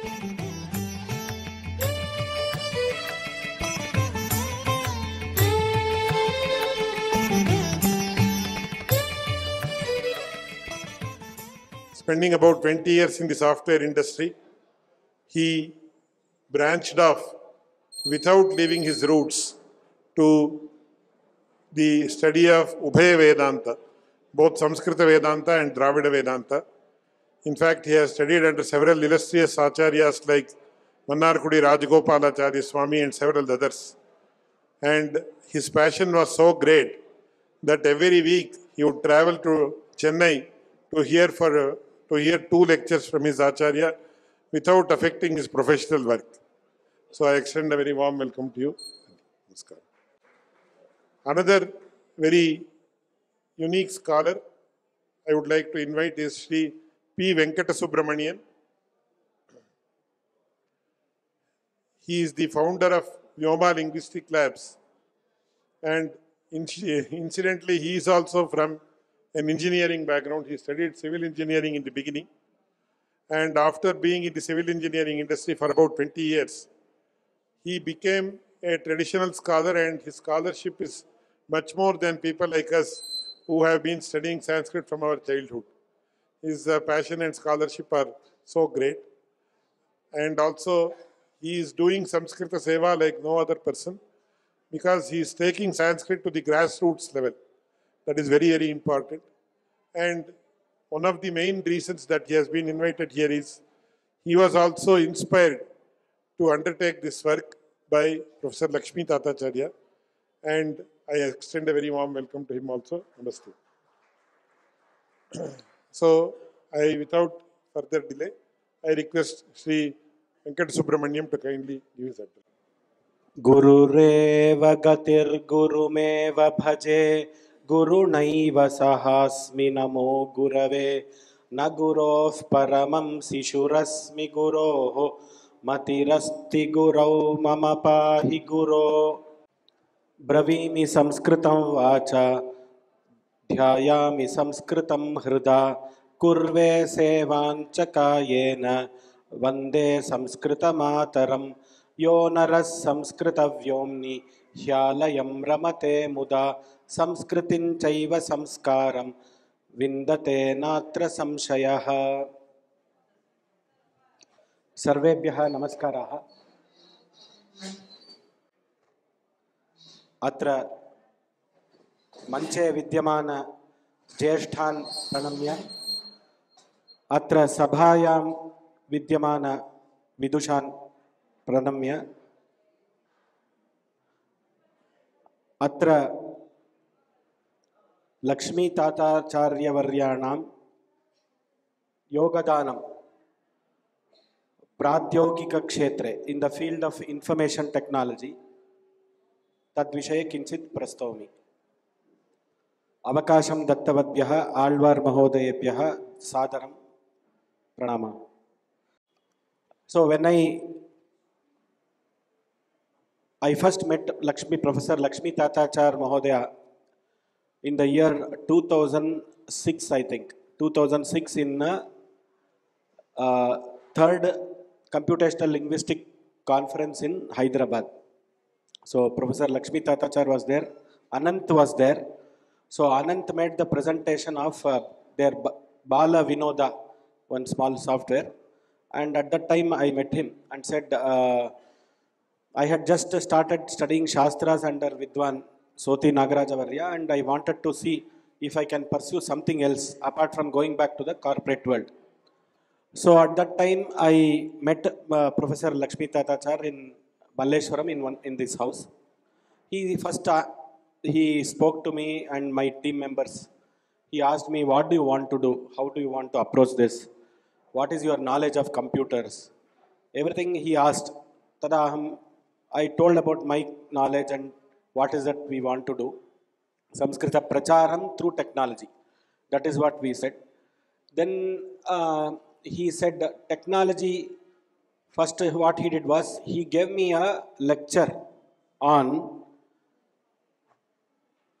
Spending about 20 years in the software industry, he branched off without leaving his roots to the study of Ubhaya Vedanta, both Samskrita Vedanta and Dravida Vedanta. In fact, he has studied under several illustrious acharyas like Mannarkudi Rajagopalacharya Swami and several others. And his passion was so great that every week he would travel to Chennai to hear 2 lectures from his acharya without affecting his professional work. So I extend a very warm welcome to you. Namaskar. Another very unique scholar I would like to invite is Sri P. Venkatasubramanian. He is the founder of Vyoma Linguistic Labs, and incidentally he is also from an engineering background. He studied civil engineering in the beginning, and after being in the civil engineering industry for about 20 years, he became a traditional scholar, and his scholarship is much more than people like us who have been studying Sanskrit from our childhood. His passion and scholarship are so great, and also he is doing Samskrita Seva like no other person, because he is taking Sanskrit to the grassroots level. That is very, very important. And one of the main reasons that he has been invited here is he was also inspired to undertake this work by Professor Lakshmithathacharya, and I extend a very warm welcome to him also. Namaste. So, without further delay, I request Sri Venkatasubramaniam to kindly give his address. Gurureva gatir gurumeva bhaje gurunaiva sahasmi namo gurave nagurof paramam sishurasmi guroho matirasti gurau mama pahi guro bravimi samskritam vacha dhyayami samskritam hrida kurve sevancha kayena vande samskrita mataram yo naras samskrita vyomni hyalayam ramate muda samskritin chaiva samskaram vindate natra samshayah. Sarvebhyah namaskaraha. Atra manche vidyamana jyeshthan pranamya, atra sabhayam vidyamana vidushan pranamya, atra Lakshmithathacharya varyanam yogadanam pradyogika kshetre in the field of information technology tadvishaye kinchit prastavami. Avakasham dattavadbyah alvar mahodayebhyah sadaram pranama. So when I first met Professor Lakshmithathacharya Mahodaya in the year 2006, I think. 2006 in third Computational Linguistic Conference in Hyderabad. So Professor Lakshmithathacharya was there, Anant was there. So Anant made the presentation of their Bala Vinoda, one small software. And at that time I met him and said, I had just started studying Shastras under Vidwan Soti Nagarajavarya, and I wanted to see if I can pursue something else apart from going back to the corporate world. So at that time I met Professor Lakshmithathacharya in Balleshwaram in this house. He first he spoke to me and my team members. He asked me, what do you want to do? How do you want to approach this? What is your knowledge of computers? Everything he asked. Tada I told about my knowledge and what is that we want to do. Samskrita pracharam through technology. That is what we said. Then he said technology, first what he did was, he gave me a lecture on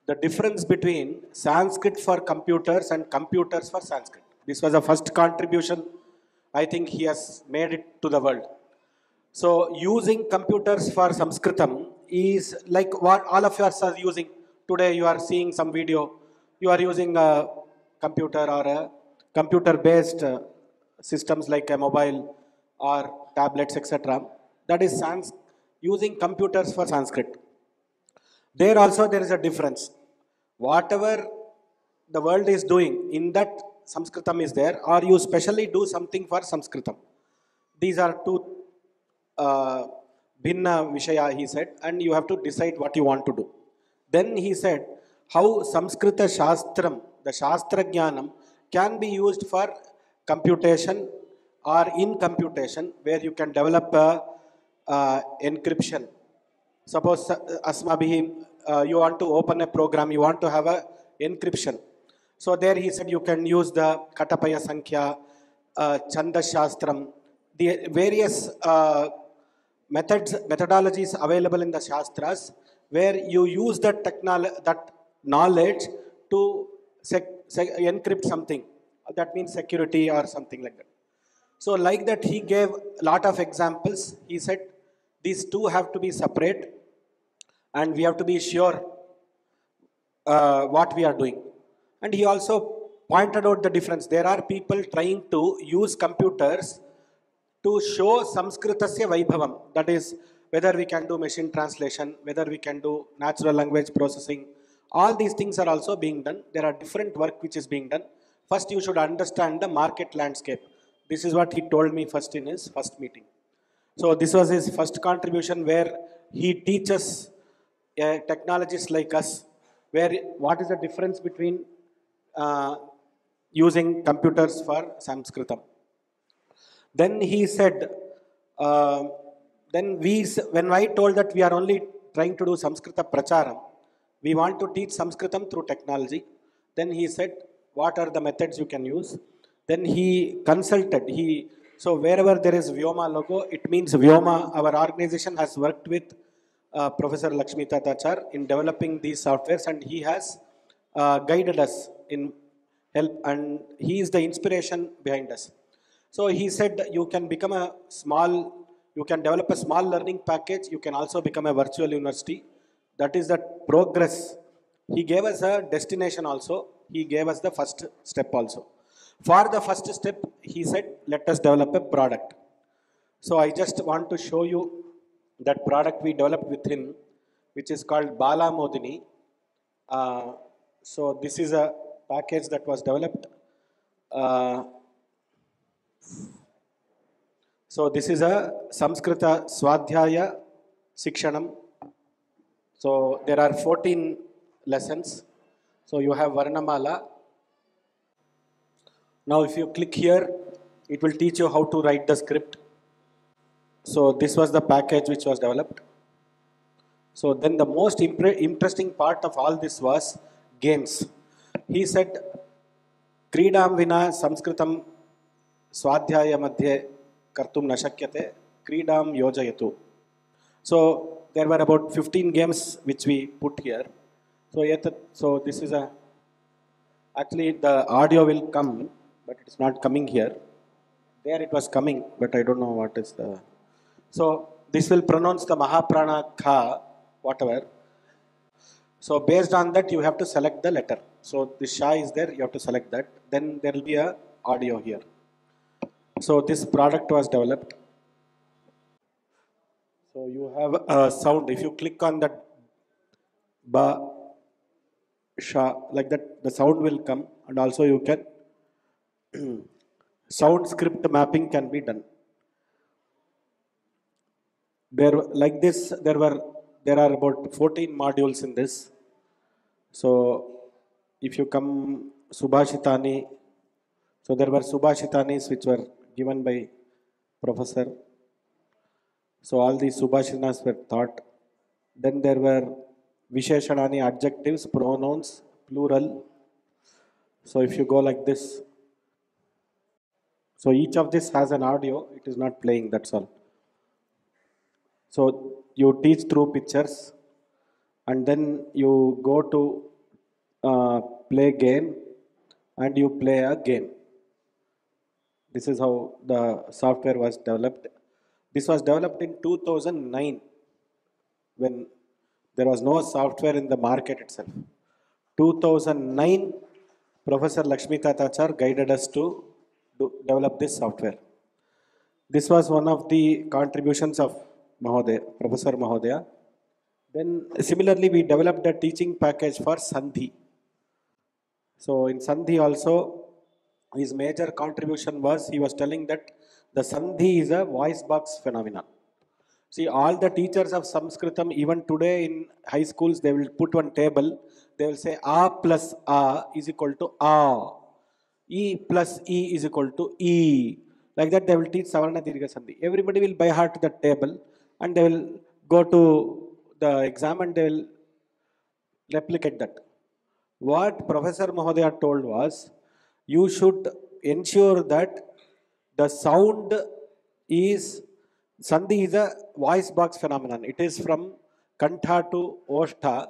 the difference between Sanskrit for computers and computers for Sanskrit. This was the first contribution I think he has made it to the world. So using computers for Sanskritam is like what all of us are using. Today you are seeing some video, you are using a computer or a computer based systems like a mobile or tablets, etc. That is using computers for Sanskrit. There also there is a difference. Whatever the world is doing, in that Sanskritam is there, or you specially do something for Sanskritam. These are two bhinna vishaya, he said, and you have to decide what you want to do. Then he said, how Samskrita Shastram, the Shastra Jnanam, can be used for computation or in computation, where you can develop a encryption. Suppose you want to open a program, you want to have a encryption. So there he said you can use the Katapaya Sankhya, Chanda Shastram, the various methodologies available in the Shastras, where you use that knowledge to encrypt something. That means security or something like that. So like that he gave a lot of examples. He said these two have to be separate and we have to be sure what we are doing. And he also pointed out the difference. There are people trying to use computers to show Samskritasya Vaibhavam. That is, whether we can do machine translation, whether we can do natural language processing. All these things are also being done. There are different work which is being done. First, you should understand the market landscape. This is what he told me first in his first meeting. So this was his first contribution, where he teaches technologists like us, where what is the difference between using computers for Sanskritam. Then he said, when I told that we are only trying to do Samskrita Pracharam, we want to teach Sanskritam through technology. Then he said, what are the methods you can use? Then he consulted. So wherever there is Vyoma logo, it means Vyoma. Our organization has worked with Professor Lakshmithathacharya in developing these softwares, and he has guided us in help, and he is the inspiration behind us. So he said you can develop a small learning package. You can also become a virtual university. That is the progress. He gave us a destination also. He gave us the first step also. For the first step, he said, let us develop a product. So I just want to show you that product we developed with him, which is called Bala Modini. So this is a package that was developed. So this is a Samskrita Swadhyaya Sikshanam. So there are 14 lessons. So you have Varnamala. Now if you click here, it will teach you how to write the script. So this was the package which was developed. So then the most interesting part of all this was games. He said, Kridam vina Samskritam Swadhyaya madhye kartum na shakyate, Kridam yojayatu. So there were about 15 games which we put here. So this is actually the audio will come, but it's not coming here. There it was coming, but I don't know what is the... So this will pronounce the Mahaprana Kha, whatever. So based on that, you have to select the letter. So the Sha is there, you have to select that. Then there will be a audio here. So this product was developed. So you have a sound. If you click on that Ba, Sha, like that, the sound will come, and also you can sound script mapping can be done. There are about 14 modules in this. So if you come Subhashitani, so there were Subhashitanis which were given by professor. So all these Subhashitanas were taught. Then there were Visheshanani, adjectives, pronouns, plural. So if you go like this, so each of this has an audio, it is not playing, that's all. So you teach through pictures, and then you go to play game, and you play a game. This is how the software was developed. This was developed in 2009 when there was no software in the market itself. 2009, Professor Lakshmithathacharya guided us to develop this software. This was one of the contributions of Mahodaya, Professor Mahodaya. Then similarly, we developed a teaching package for Sandhi. So in Sandhi also, his major contribution was, he was telling that the Sandhi is a voice box phenomenon. See, all the teachers of Sanskritam, even today in high schools, they will put one table, they will say A plus A is equal to A. E plus E is equal to E. Like that they will teach Savarna Dirgha Sandhi. Everybody will by heart the table and they will go to the exam and they will replicate that. What Professor Mahodaya told was, you should ensure that the sound is, Sandhi is a voice box phenomenon. It is from Kantha to Oshta,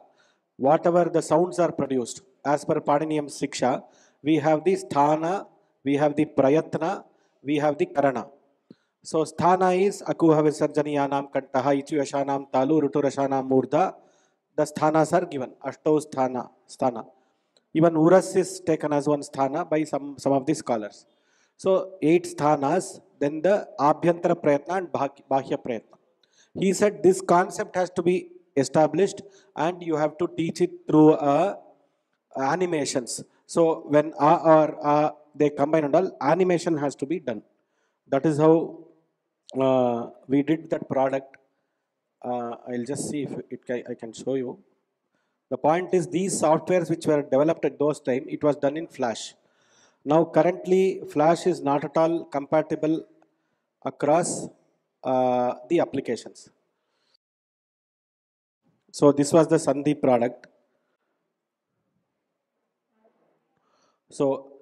whatever the sounds are produced. As per Paniniyam Siksha, we have the Sthana, we have the Prayatna, we have the Karana. So Sthana is Akuha Visarjaniyanam Kantaha, Ichu Yashanam Talu, Ruturashanam Murdha. The sthanas are given, Ashto sthana. Even Uras is taken as one sthana by some of the scholars. So 8 sthanas, then the Abhyantara Prayatna and Bahya Prayatna. He said this concept has to be established and you have to teach it through animations. So when they combine and all, animation has to be done. That is how we did that product. I'll just see if I can show you. The point is, these softwares which were developed at those time, it was done in Flash. Now currently Flash is not at all compatible across the applications. So this was the Sandhi product. So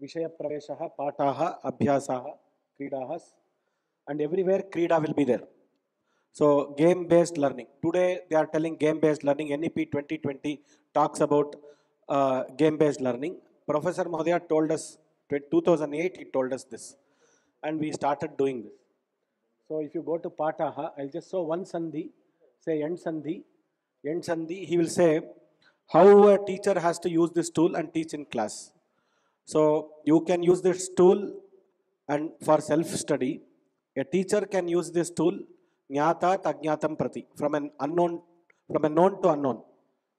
Vishaya Praveshaha, Pataha, Abhyasaha, Kridaha, and everywhere Krida will be there. So game-based learning. Today they are telling game-based learning. NEP 2020 talks about game-based learning. Professor Mahodaya told us, 2008 he told us this. And we started doing this. So if you go to Pataha, I'll just show one Sandhi, say End Sandhi. End Sandhi, he will say how a teacher has to use this tool and teach in class. So you can use this tool and for self-study. A teacher can use this tool Jnata Tajnatam Prati, from a known to unknown.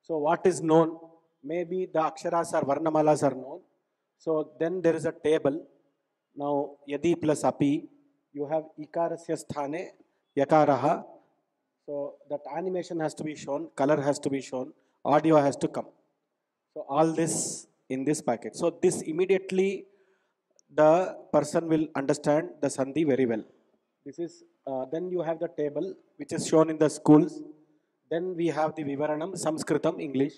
So what is known? Maybe the aksharas or varnamalas are known. So then there is a table. Now Yadi plus Api, you have Ikarasya Sthane, Yakaraha. So that animation has to be shown, color has to be shown, audio has to come. So all this in this package. So this immediately the person will understand the Sandhi very well. This is, then you have the table which is shown in the schools. Then we have the Vivaranam, Sanskritam, English.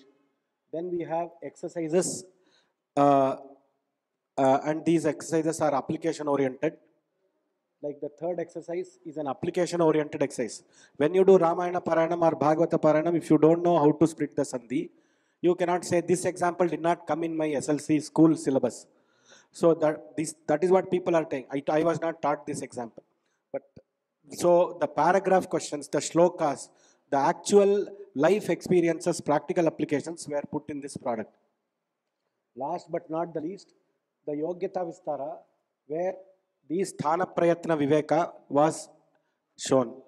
Then we have exercises and these exercises are application oriented. Like the third exercise is an application oriented exercise. When you do Ramayana Paranam or Bhagavata Paranam, if you don't know how to split the Sandhi, you cannot say this example did not come in my SLC school syllabus. So that is what people are saying. I was not taught this example. But so the paragraph questions, the shlokas, the actual life experiences, practical applications were put in this product. Last but not the least, the Yogyata Vistara, where the Sthana Prayatna Viveka was shown.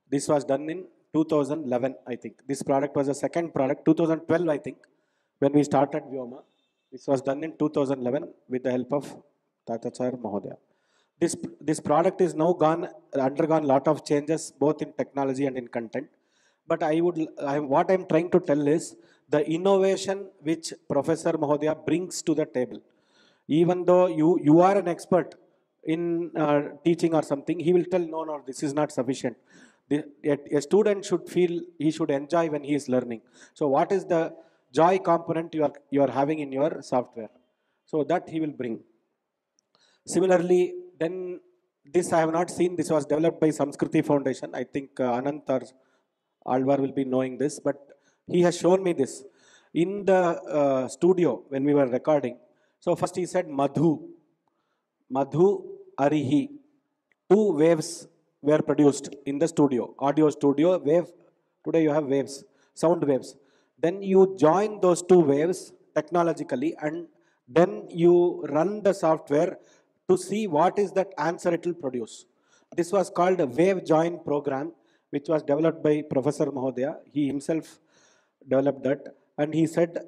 This was done in 2011, I think. This product was the second product, 2012, I think, when we started Vyoma. This was done in 2011 with the help of Thatharya Mahodaya. This product is now undergone a lot of changes both in technology and in content. But what I'm trying to tell is the innovation which Professor Mahodaya brings to the table. Even though you are an expert in teaching or something, he will tell, no, this is not sufficient. A student should feel he should enjoy when he is learning. So what is the joy component you are having in your software? So that he will bring. Similarly, then this I have not seen. This was developed by Samskriti Foundation. I think Anant or Alvar will be knowing this, but he has shown me this in the studio when we were recording. So first he said Madhu. Madhu Arihi. Two waves were produced in the studio, audio studio, wave. Today you have waves, sound waves. Then you join those two waves technologically and then you run the software to see what is that answer it will produce. This was called a wave join program, which was developed by Professor Mahodaya. He himself developed that. And he said,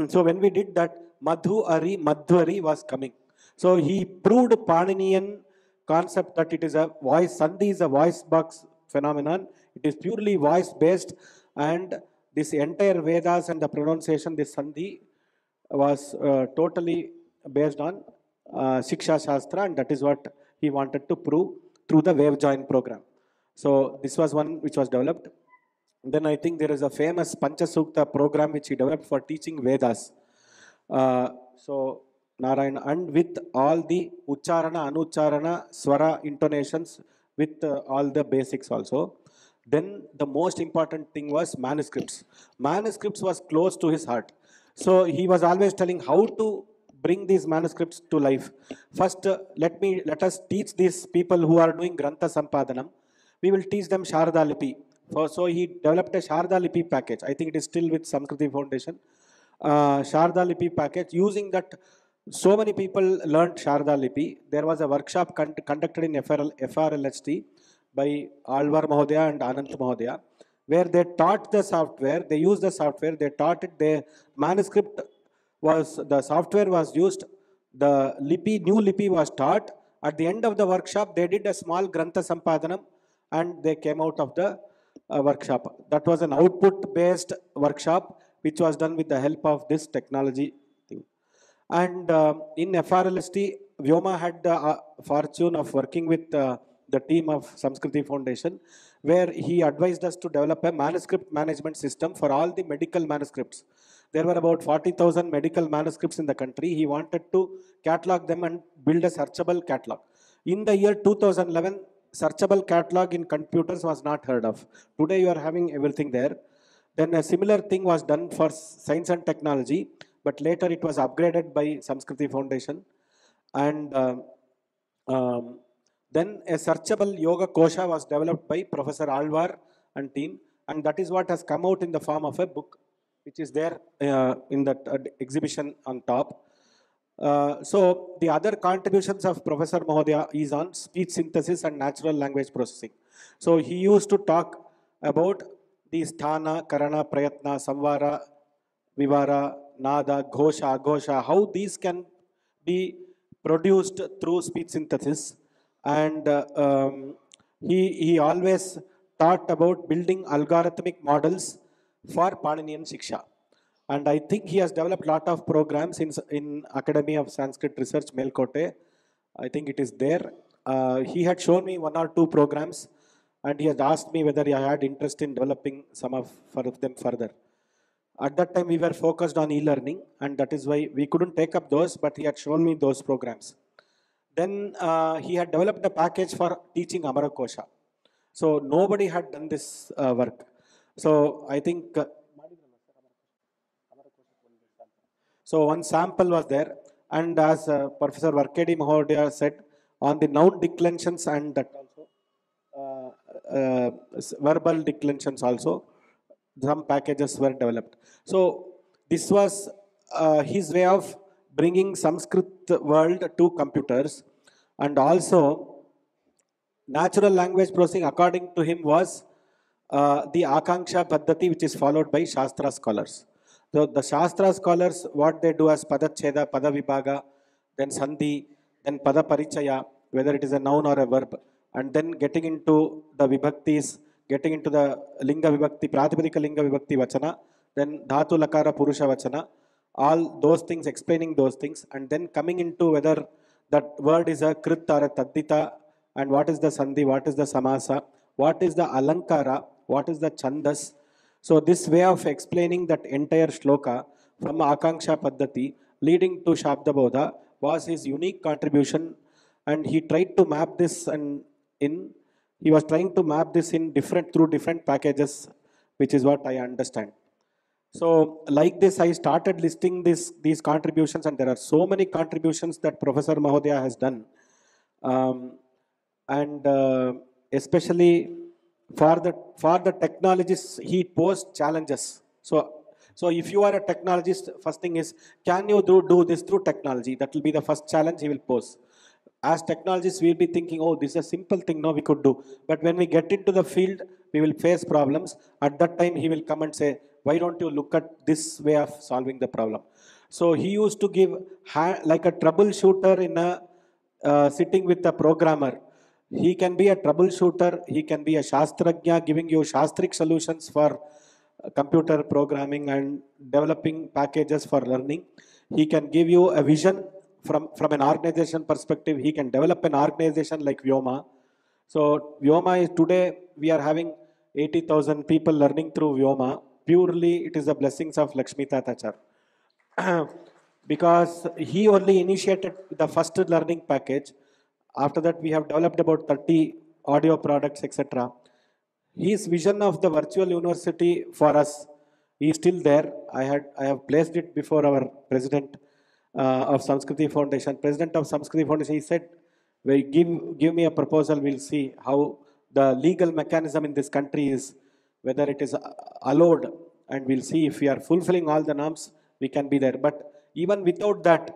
so when we did that, Madhwari was coming. So he proved Paninian concept that it is a voice, Sandhi is a voice box phenomenon. It is purely voice based, and this entire Vedas and the pronunciation, this Sandhi was totally based on Shiksha Shastra, and that is what he wanted to prove through the wave join program. So this was one which was developed. Then I think there is a famous Panchasukta program which he developed for teaching Vedas. So Narayana, and with all the Ucharana, Anucharana, Swara intonations, with all the basics also. Then the most important thing was manuscripts. Manuscripts was close to his heart. So he was always telling how to bring these manuscripts to life. First, let us teach these people who are doing Grantha Sampadanam. We will teach them Sharda Lipi. So he developed a Sharda Lipi package. I think it is still with Samskriti Foundation. Sharda Lipi package. Using that, so many people learned Sharda Lipi. There was a workshop conducted in FRLHT by Alvar Mahodaya and Anant Mahodaya, where they taught the software, they used the software, they taught it, the manuscript was, the software was used, the Lipi, new Lipi was taught. At the end of the workshop, they did a small Grantha Sampadanam and they came out of the workshop. That was an output-based workshop which was done with the help of this technology thing. And in FRLST, Vyoma had the fortune of working with the team of Samskriti Foundation, where he advised us to develop a manuscript management system for all the medical manuscripts. There were about 40,000 medical manuscripts in the country. He wanted to catalog them and build a searchable catalog. In the year 2011, searchable catalog in computers was not heard of. Today you are having everything there. Then a similar thing was done for science and technology, but later it was upgraded by Samskriti Foundation. And then a searchable yoga kosha was developed by Professor Alvar and team, and that is what has come out in the form of a book, which is there in that exhibition on top. So the other contributions of Professor Mahodaya is on speech synthesis and natural language processing. So he used to talk about the sthana, karana, prayatna, samvara, vivara, nada, ghosha, aghosha, how these can be produced through speech synthesis. And he always thought about building algorithmic models for Paninian Shiksha. And I think he has developed a lot of programs in Academy of Sanskrit Research, Melkote. I think it is there. He had shown me one or two programs, and he had asked me whether I had interest in developing some of them further. At that time, we were focused on e-learning, and that is why we couldn't take up those, but he had shown me those programs. Then he had developed a package for teaching Amarakosha. So nobody had done this work. So I think, so one sample was there, and as Professor Varkedi Mahodaya said, on the noun declensions and that also, verbal declensions also, some packages were developed. So this was his way of bringing Sanskrit world to computers, and also natural language processing according to him was the Akanksha Paddhati, which is followed by Shastra scholars. So the Shastra scholars, what they do as Padacheda, Padavibhaga, then Sandhi, then Padaparichaya, whether it is a noun or a verb, and then getting into the Vibhaktis, getting into the Linga Vibhakti, Pratipadika Linga Vibhakti Vachana, then Dhatu Lakara Purusha Vachana, all those things, explaining those things, and then coming into whether that word is a Krit or a Taddita, and what is the Sandhi, what is the Samasa, what is the Alankara, what is the Chandas. So this way of explaining that entire shloka from Akanksha Paddhati leading to Shabda Bodha was his unique contribution, and he tried to map this he was trying to map this in through different packages, which is what I understand. So like this, I started listing these contributions, and there are so many contributions that Professor Mahodaya has done. Um, and especially for the technologists, he posed challenges. So if you are a technologist, first thing is, can you do this through technology? That will be the first challenge he will pose. As technologists, we'll be thinking, oh, this is a simple thing, no, we could do. But when we get into the field, we will face problems. At that time, he will come and say, why don't you look at this way of solving the problem? So he used to give, like a troubleshooter in a sitting with a programmer. He can be a troubleshooter, he can be a Shastrajna giving you Shastric solutions for computer programming and developing packages for learning. He can give you a vision from an organization perspective. He can develop an organization like Vyoma. So Vyoma is today, we are having 80,000 people learning through Vyoma. Purely it is the blessings of Lakshmithathacharya. Because he only initiated the first learning package. After that, we have developed about 30 audio products, etc. His vision of the virtual university for us is still there. I have placed it before our president of Samskriti Foundation. President of Samskriti Foundation, he said, "Well, give me a proposal. We'll see how the legal mechanism in this country is, whether it is allowed, and we'll see if we are fulfilling all the norms, we can be there." But even without that,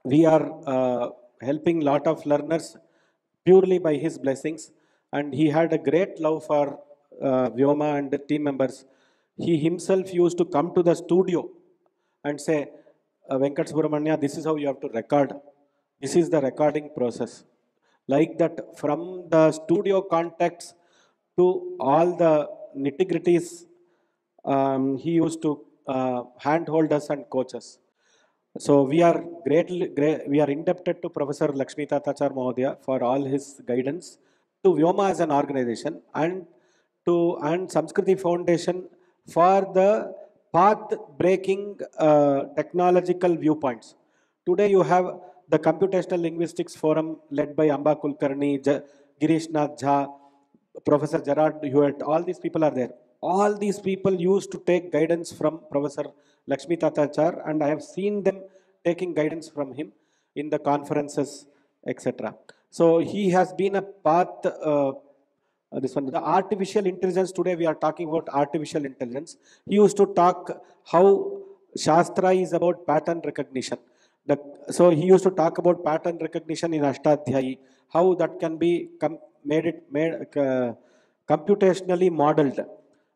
we are helping lot of learners purely by his blessings. And he had a great love for Vyoma and the team members. He himself used to come to the studio and say, Venkat Subramanya, this is how you have to record. This is the recording process. Like that, from the studio contacts to all the nitty-gritties, he used to handhold us and coach us. So we are we are indebted to Professor Lakshmithathacharya Mahodaya for all his guidance, to Vyoma as an organization, and Samskriti Foundation for the path-breaking technological viewpoints. Today you have the Computational Linguistics Forum led by Amba Kulkarni, Girish Nath Jha, Professor Gerard Hewitt, all these people are there. All these people used to take guidance from Professor Lakshmithathacharya, and I have seen them taking guidance from him in the conferences, etc. So he has been a path. This one, the artificial intelligence. Today we are talking about artificial intelligence. He used to talk how Shastra is about pattern recognition. So he used to talk about pattern recognition in Ashtadhyayi, how that can be made computationally modeled,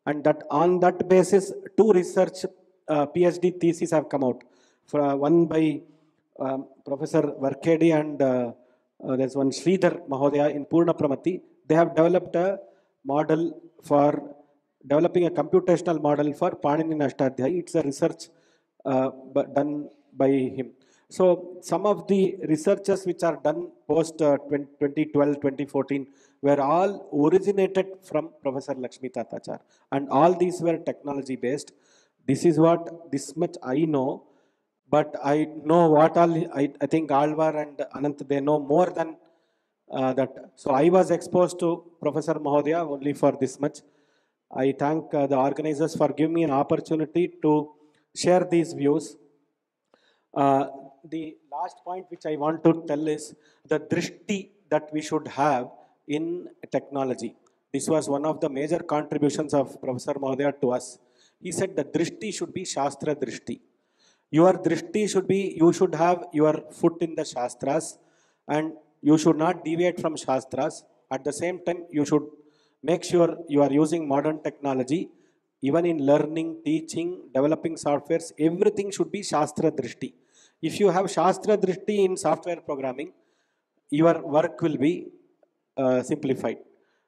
and that on that basis, two research PhD theses have come out. One by Professor Varkedi and there's one Sridhar Mahodaya in Purna Pramati. They have developed a model for developing a computational model for Panini Ashtadhyayi. It's a research done by him. So some of the researches which are done post 2012, 2014 were all originated from Professor Lakshmithathacharya, and all these were technology based. This much I know, but I know what all, I think Alvar and Anant, they know more than that. So I was exposed to Professor Mahodaya only for this much. I thank the organizers for giving me an opportunity to share these views. The last point which I want to tell is the drishti that we should have in technology. This was one of the major contributions of Professor Mahodaya to us. He said the drishti should be Shastra drishti. Your drishti should be, you should have your foot in the Shastras, and you should not deviate from Shastras. At the same time, you should make sure you are using modern technology. Even in learning, teaching, developing softwares, everything should be Shastra drishti. If you have Shastra drishti in software programming, your work will be simplified.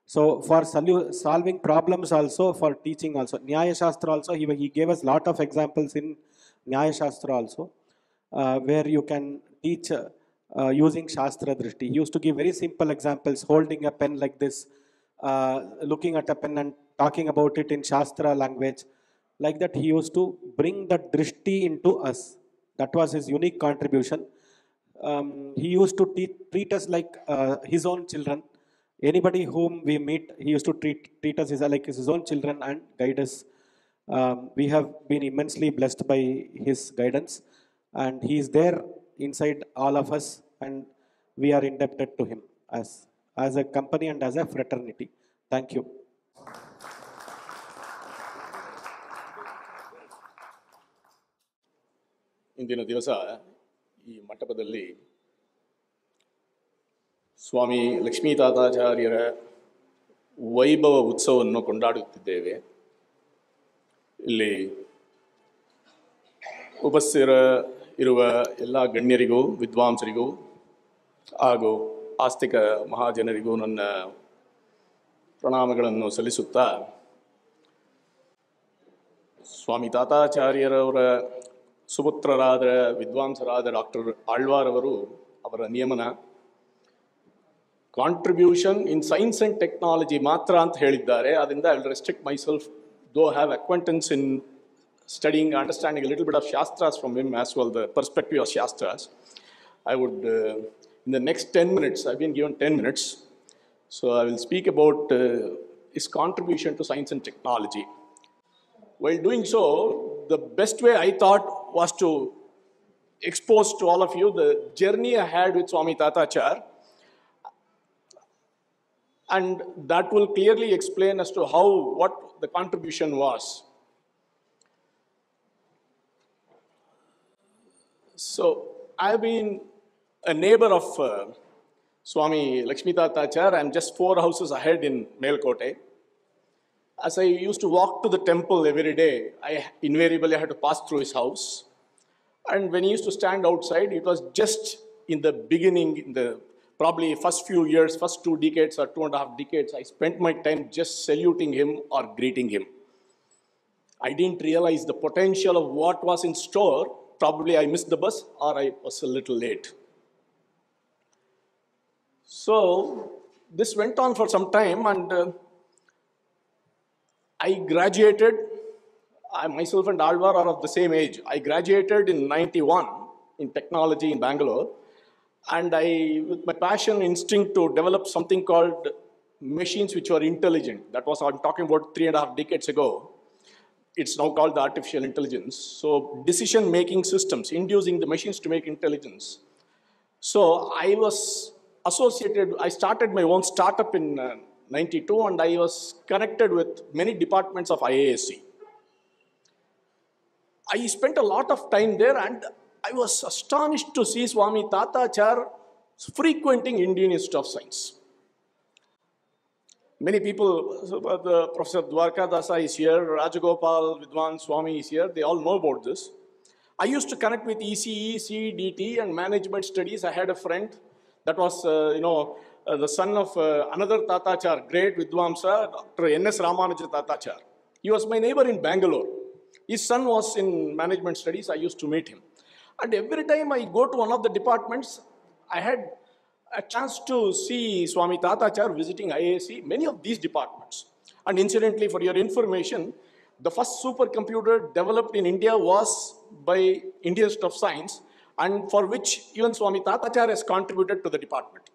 So for solving problems also, for teaching also, Nyaya Shastra also, he gave us lot of examples in Nyaya Shastra also, where you can teach using Shastra drishti. He used to give very simple examples, holding a pen like this, looking at a pen and talking about it in Shastra language. Like that, he used to bring that drishti into us. That was his unique contribution. He used to treat us like his own children. Anybody whom we meet, he used to treat us like his own children and guide us. We have been immensely blessed by his guidance, and he is there inside all of us. And we are indebted to him as a company and as a fraternity. Thank you. ಇಂದಿನ ದಿವಸ ಈ ಮಂಟಪದಲ್ಲಿ ಸ್ವಾಮಿ ಲಕ್ಷ್ಮೀತಾತಾಚಾರ್ಯರ ವೈಭವ ಉತ್ಸವವನ್ನು ಕೊಂಡಾಡುತ್ತಿದ್ದೇವೆ. ಇಲ್ಲಿ ಉಪಸ್ಥಿತರಿರುವ ಎಲ್ಲ ಗಣ್ಯರಿಗೂ, ವಿದ್ವಾಂಸರಿಗೂ ಹಾಗೂ ಆಸ್ತಿಕ ಮಹಾಜನರಿಗೂ ನನ್ನ ಪ್ರಣಾಮಗಳನ್ನು ಸಲ್ಲಿಸುತ್ತಾ, ಸ್ವಾಮಿ ತಾತಾಚಾರ್ಯರವರ ಸುಪುತ್ರರಾದ ವಿದ್ವಾಂಸರಾದ ಡಾಕ್ಟರ್ ಆಳ್ವಾರ್ ಅವರು ಅವರ ನಿಯಮನ contribution in science and technology ಮಾತ್ರ ಅಂತ ಹೇಳಿದ್ದಾರೆ. ಅದರಿಂದ I will restrict myself, though have acquaintance in studying, understanding a little bit of Shastras from him as well, the perspective of Shastras. I would, in the next 10 minutes, I've been given 10 minutes, so I will speak about his contribution to science and technology. While doing so, the best way I thought was to expose to all of you the journey I had with Swami Tatacharya, and that will clearly explain as to how, what the contribution was. So, I've been a neighbor of Swami Lakshmithathacharya. I'm just 4 houses ahead in Melkote. As I used to walk to the temple every day, I invariably had to pass through his house. And when he used to stand outside, it was just in the beginning, in the probably first few years, first 2 decades or 2.5 decades, I spent my time just saluting him or greeting him. I didn't realize the potential of what was in store. Probably I missed the bus or I was a little late. So this went on for some time, and I graduated. Myself and Alvar are of the same age. I graduated in 91 in technology in Bangalore, and I, with my passion, instinct to develop something called machines which were intelligent. That was, I'm talking about 3.5 decades ago. It's now called the artificial intelligence. So decision-making systems, inducing the machines to make intelligence. So I was associated, I started my own startup in 92, and I was connected with many departments of IASC. I spent a lot of time there, and I was astonished to see Swami Tatacharya frequenting Indian Institute of Science. Many people, Professor Dwarka Dasa is here, Rajagopal Vidwan Swami is here, they all know about this. I used to connect with ECE, CEDT and management studies. I had a friend that was, the son of another Tatacharya, great Vidwamsa, Dr. N.S. Ramanuja Tatacharya. He was my neighbor in Bangalore. His son was in management studies. I used to meet him. And every time I go to one of the departments, I had a chance to see Swami Tatacharya visiting IAC, many of these departments. And incidentally, for your information, the first supercomputer developed in India was by Indian Institute of Science, and for which even Swami Tatacharya has contributed to the department.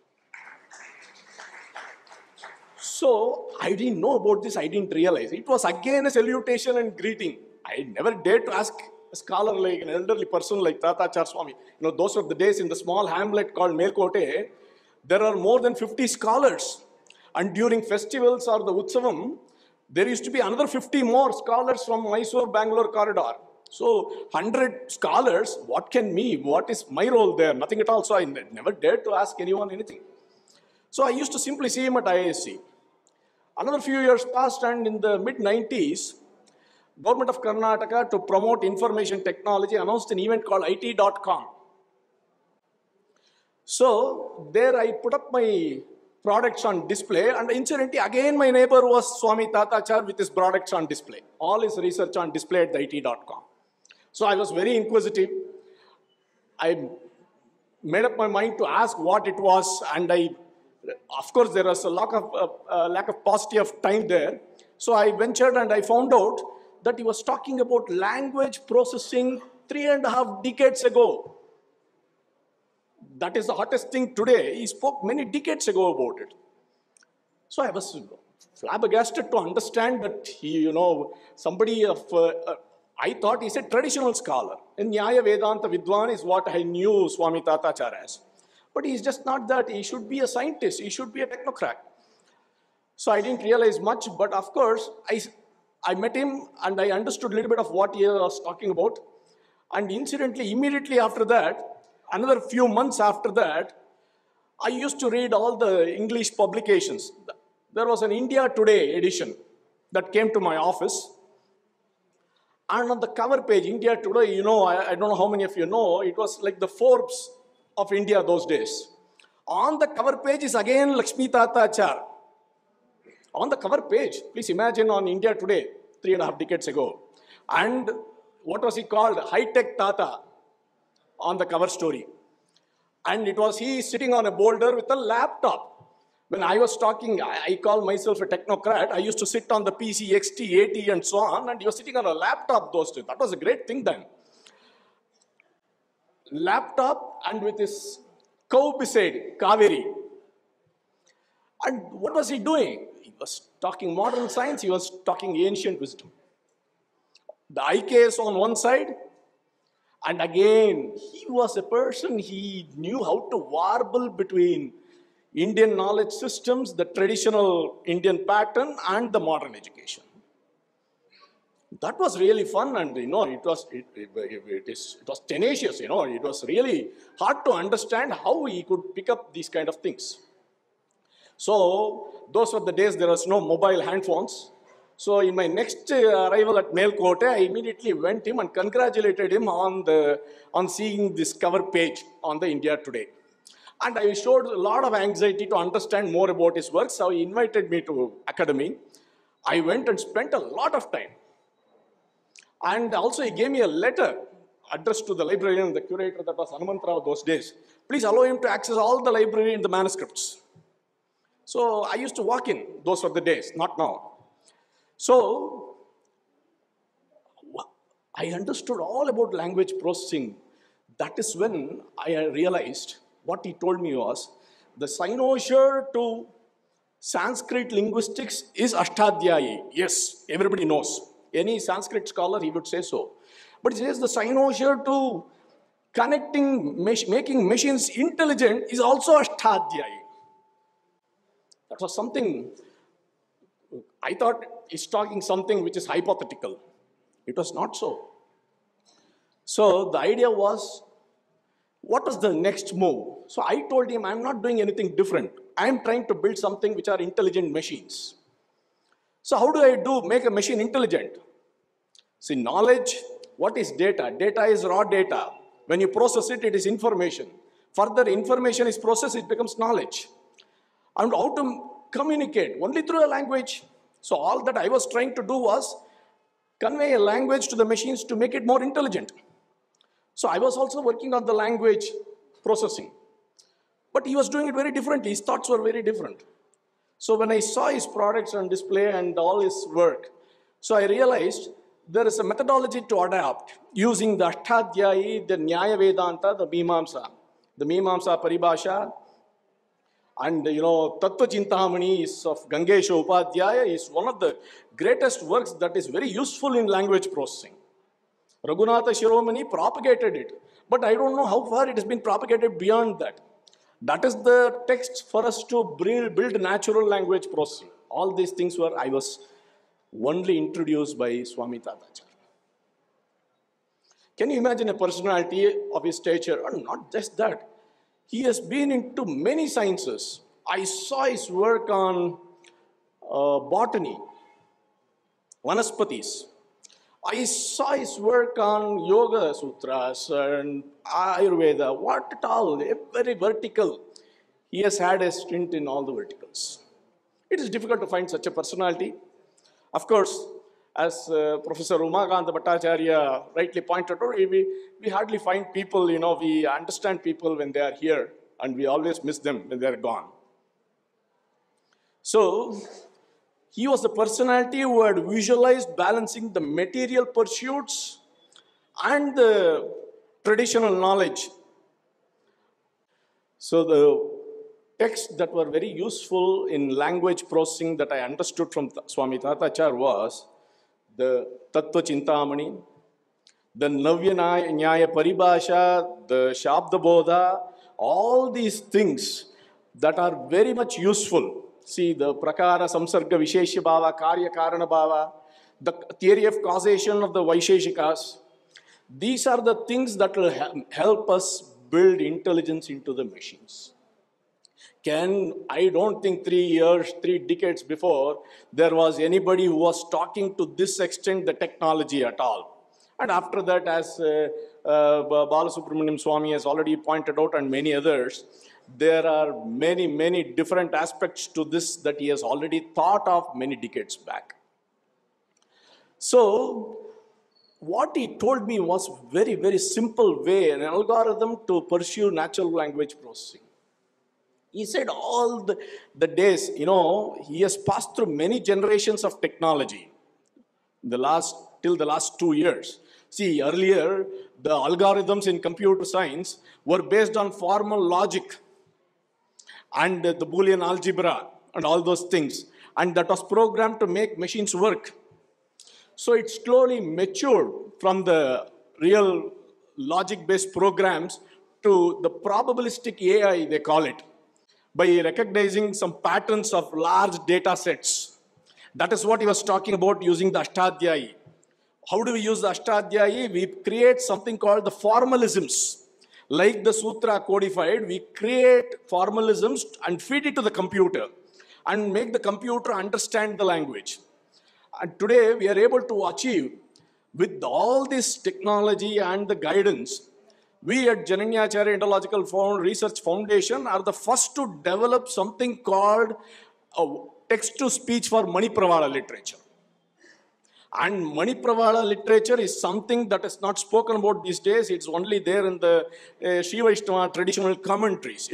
So I didn't know about this, I didn't realize. It was again a salutation and greeting. I never dared to ask a scholar like an elderly person like Tatacharya Swami. Those were the days in the small hamlet called Melkote. There are more than 50 scholars. And during festivals or the Utsavam, there used to be another 50 more scholars from Mysore-Bangalore corridor. So 100 scholars, what is my role there? Nothing at all. So I never dared to ask anyone anything. So I used to simply see him at IASC. Another few years passed, and in the mid-90s, Government of Karnataka, to promote information technology, announced an event called IT.com. So there I put up my products on display, and incidentally again my neighbor was Swami Tatacharya with his products on display. All his research on display at the IT.com. So I was very inquisitive. I made up my mind to ask what it was, and of course there was a lack of paucity of time there. So I ventured and I found out that he was talking about language processing 3.5 decades ago. That is the hottest thing today. He spoke many decades ago about it. So I was flabbergasted to understand that he, somebody of, I thought he's a traditional scholar. And Nyaya Vedanta Vidwan is what I knew Swami Tatacharya as. But he's just not that. He should be a scientist. He should be a technocrat. So I didn't realize much, but of course, I met him and I understood a little bit of what he was talking about. And incidentally, immediately after that, another few months after that, I used to read all the English publications. There was an India Today edition that came to my office. And on the cover page, India Today, you know, I don't know how many of you know, it was like the Forbes of India those days. On the cover page is again Lakshmithathacharya. On the cover page, please imagine on India Today, 3.5 decades ago. And what was he called? High-tech Tata on the cover story. And it was he sitting on a boulder with a laptop. When I was talking, I call myself a technocrat. I used to sit on the PC, XT, AT, and so on, and he was sitting on a laptop those days. That was a great thing then. Laptop and with his cow beside, Kaveri. And what was he doing? He was talking modern science, he was talking ancient wisdom. The IKS on one side, and again, he was a person, he knew how to warble between Indian knowledge systems, the traditional Indian pattern, and the modern education. That was really fun, and you know, it was tenacious. You know, it was really hard to understand how he could pick up these kind of things. So those were the days there was no mobile handphones. So in my next arrival at Melkote, I immediately went him and congratulated him on seeing this cover page on the India Today. And I showed a lot of anxiety to understand more about his work, so he invited me to academy. I went and spent a lot of time. And also he gave me a letter addressed to the librarian, the curator, that was Hanumantrao those days. Please allow him to access all the library and the manuscripts. So I used to walk in, those were the days, not now. So I understood all about language processing. That is when I realized what he told me was the cynosure to Sanskrit linguistics is Ashtadhyayi. Yes, everybody knows. Any Sanskrit scholar, he would say so. But he says the cynosure to connecting, making machines intelligent is also Ashtadhyayi. That was something, I thought he's talking something which is hypothetical. It was not so. So the idea was, what was the next move? So I told him, I'm not doing anything different. I'm trying to build something which are intelligent machines. So how do I make a machine intelligent? See, knowledge, what is data? Data is raw data. When you process it, it is information. Further, information is processed, it becomes knowledge. And how to communicate? Only through a language. So all that I was trying to do was convey a language to the machines to make it more intelligent. So I was also working on the language processing. But he was doing it very differently. His thoughts were very different. So when I saw his products on display and all his work, so I realized there is a methodology to adapt using the Ashtadhyayi, the Nyaya Vedanta, the Mimamsa Paribhasha, and you know, Tattva Chintamani is of Gangesha Upadhyaya is one of the greatest works that is very useful in language processing. Raghunatha Shiromani propagated it, but I don't know how far it has been propagated beyond that. That is the text for us to build natural language processing. All these things I was only introduced by Swami Thatharya. Can you imagine a personality of his stature? And not just that. He has been into many sciences. I saw his work on botany, Vanaspatis. I saw his work on Yoga Sutras and Ayurveda. What at all? Very vertical. He has had a stint in all the verticals. It is difficult to find such a personality. Of course, as Professor Umakanta Bhattacharya rightly pointed out, we hardly find people, you know, we understand people when they are here and we always miss them when they are gone. So, he was the personality who had visualized balancing the material pursuits and the traditional knowledge. So the texts that were very useful in language processing that I understood from Swami Thatharya was the Tattva Chintamani, the Navya Nyaya Paribhasha, the Shabda Bodha, all these things that are very much useful. See, the Prakara, Samsarga, Visheshya Bhava, Karya, Karana Bhava, the theory of causation of the Vaisheshikas. These are the things that will help us build intelligence into the machines. I don't think 3 decades before, there was anybody who was talking to this extent the technology at all. And after that, as Balasubramaniam Swami has already pointed out, and many others, there are many, many different aspects to this that he has already thought of many decades back. So, what he told me was very, very simple way, an algorithm to pursue natural language processing. He said all the days, he has passed through many generations of technology till the last 2 years. See, earlier, the algorithms in computer science were based on formal logic and the Boolean algebra and all those things. And that was programmed to make machines work. So it slowly matured from the real logic-based programs to the probabilistic AI, they call it, by recognizing some patterns of large data sets. That is what he was talking about using the Ashtadhyayi. How do we use the Ashtadhyayi? We create something called the formalisms. Like the sutra codified, we create formalisms and feed it to the computer and make the computer understand the language. And today we are able to achieve, with all this technology and the guidance, we at Jananyacharya Indological Research Foundation are the first to develop something called text-to-speech for Manipravala literature. And Manipravala literature is something that is not spoken about these days. It's only there in the Sri Vaishnava traditional commentaries.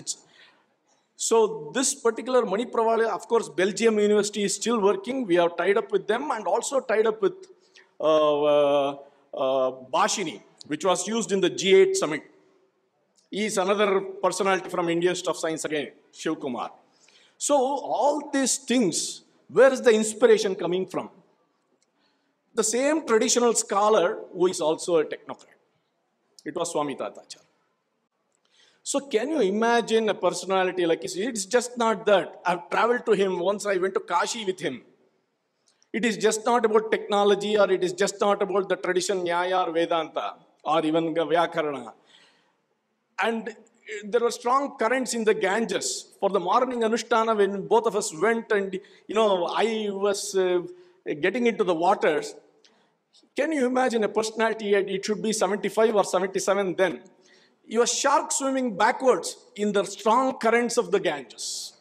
So this particular Manipravala, of course, Belgium University is still working. We are tied up with them and also tied up with Bhashini, which was used in the G8 summit. He is another personality from Indian Institute of Science again, Shiv Kumar. So all these things, where is the inspiration coming from? The same traditional scholar who is also a technocrat. It was Swami Thatharya. So can you imagine a personality like this? It's just not that. I've traveled to him. Once I went to Kashi with him. It is just not about technology, or it is just not about the tradition Nyaya or Vedanta or even Vyakarana. And there were strong currents in the Ganges. For the morning Anushtana, when both of us went and, I was getting into the waters, can you imagine a personality, it should be 75 or 77 then. You are shark swimming backwards in the strong currents of the Ganges.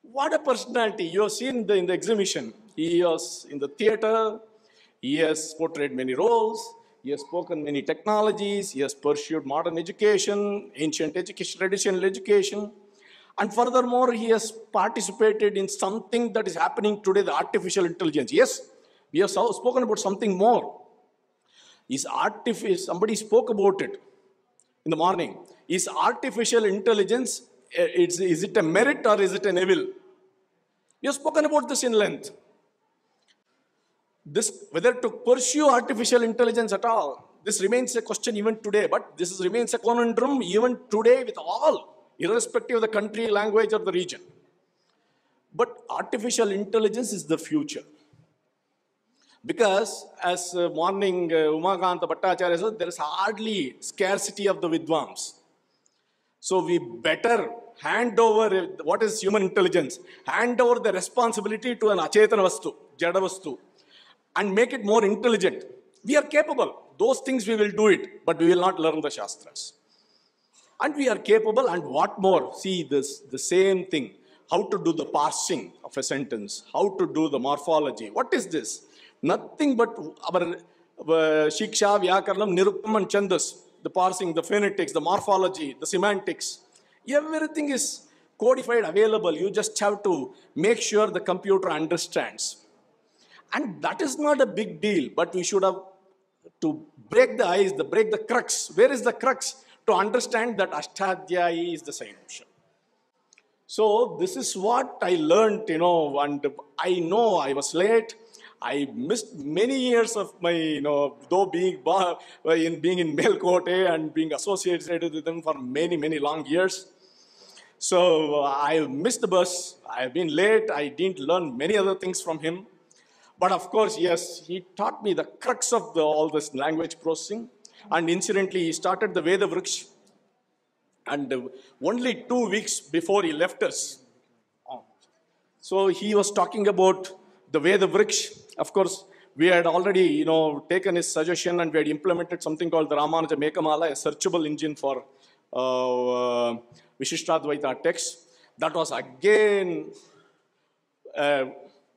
What a personality. You have seen in the exhibition. He was in the theater. He has portrayed many roles. He has spoken many technologies. He has pursued modern education, ancient education, traditional education. And furthermore, he has participated in something that is happening today, the artificial intelligence. Yes, we have spoken about something more. Somebody spoke about it in the morning. Is artificial intelligence, is it a merit or is it an evil? We have spoken about this in length. Whether to pursue artificial intelligence at all, this remains a question even today, but this remains a conundrum even today with all, irrespective of the country, language, or the region. But artificial intelligence is the future. Because as morning Umakanta Bhattacharya said, there is hardly scarcity of the Vidwams. So we better hand over, what is human intelligence? Hand over the responsibility to an Achetana Vastu, Jada Vastu, and make it more intelligent. We are capable. Those things we will do it, but we will not learn the Shastras. And we are capable, and what more? See this, the same thing. How to do the parsing of a sentence. How to do the morphology. What is this? Nothing but our Shiksha, Vyakaranam, Nirupam and Chandas. The parsing, the phonetics, the morphology, the semantics. Everything is codified, available. You just have to make sure the computer understands. And that is not a big deal, but we should have to break the ice, break the crux. Where is the crux? To understand that Ashtadhyayi is the same ocean. So this is what I learned, and I know I was late. I missed many years of my, though being in Melkote and being associated with him for many, many long years. So I missed the bus. I've been late. I didn't learn many other things from him. But of course, yes, he taught me the crux of all this language processing. And incidentally, he started the Veda Vriksh. And only 2 weeks before he left us. So he was talking about the Veda Vriksh. Of course, we had already, taken his suggestion and we had implemented something called the Ramanuja Mekamala, a searchable engine for Vishishtadvaita texts. That was again a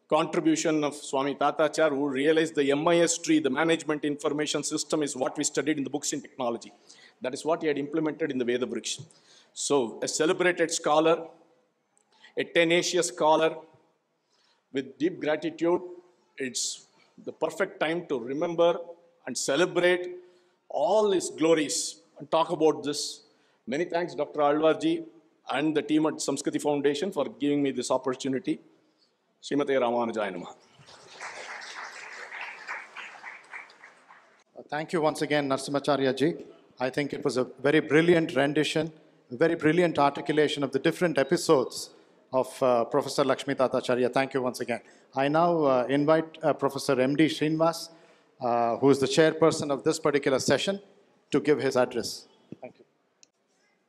contribution of Swami Thatharya, who realized the MIS tree, the Management Information System, is what we studied in the books in technology. That is what he had implemented in the Veda Vriksh. So, a celebrated scholar, a tenacious scholar, with deep gratitude, it's the perfect time to remember and celebrate all his glories and talk about this. Many thanks, Dr. Alvarji and the team at Samskriti Foundation for giving me this opportunity. Srimate Ramanujaya Namaha. Thank you once again, Narasimhacharya ji. I think it was a very brilliant rendition, a very brilliant articulation of the different episodes of Professor Lakshmithathacharya. Thank you once again. I now invite Professor M.D. Srinivas, who is the chairperson of this particular session, to give his address. Thank you.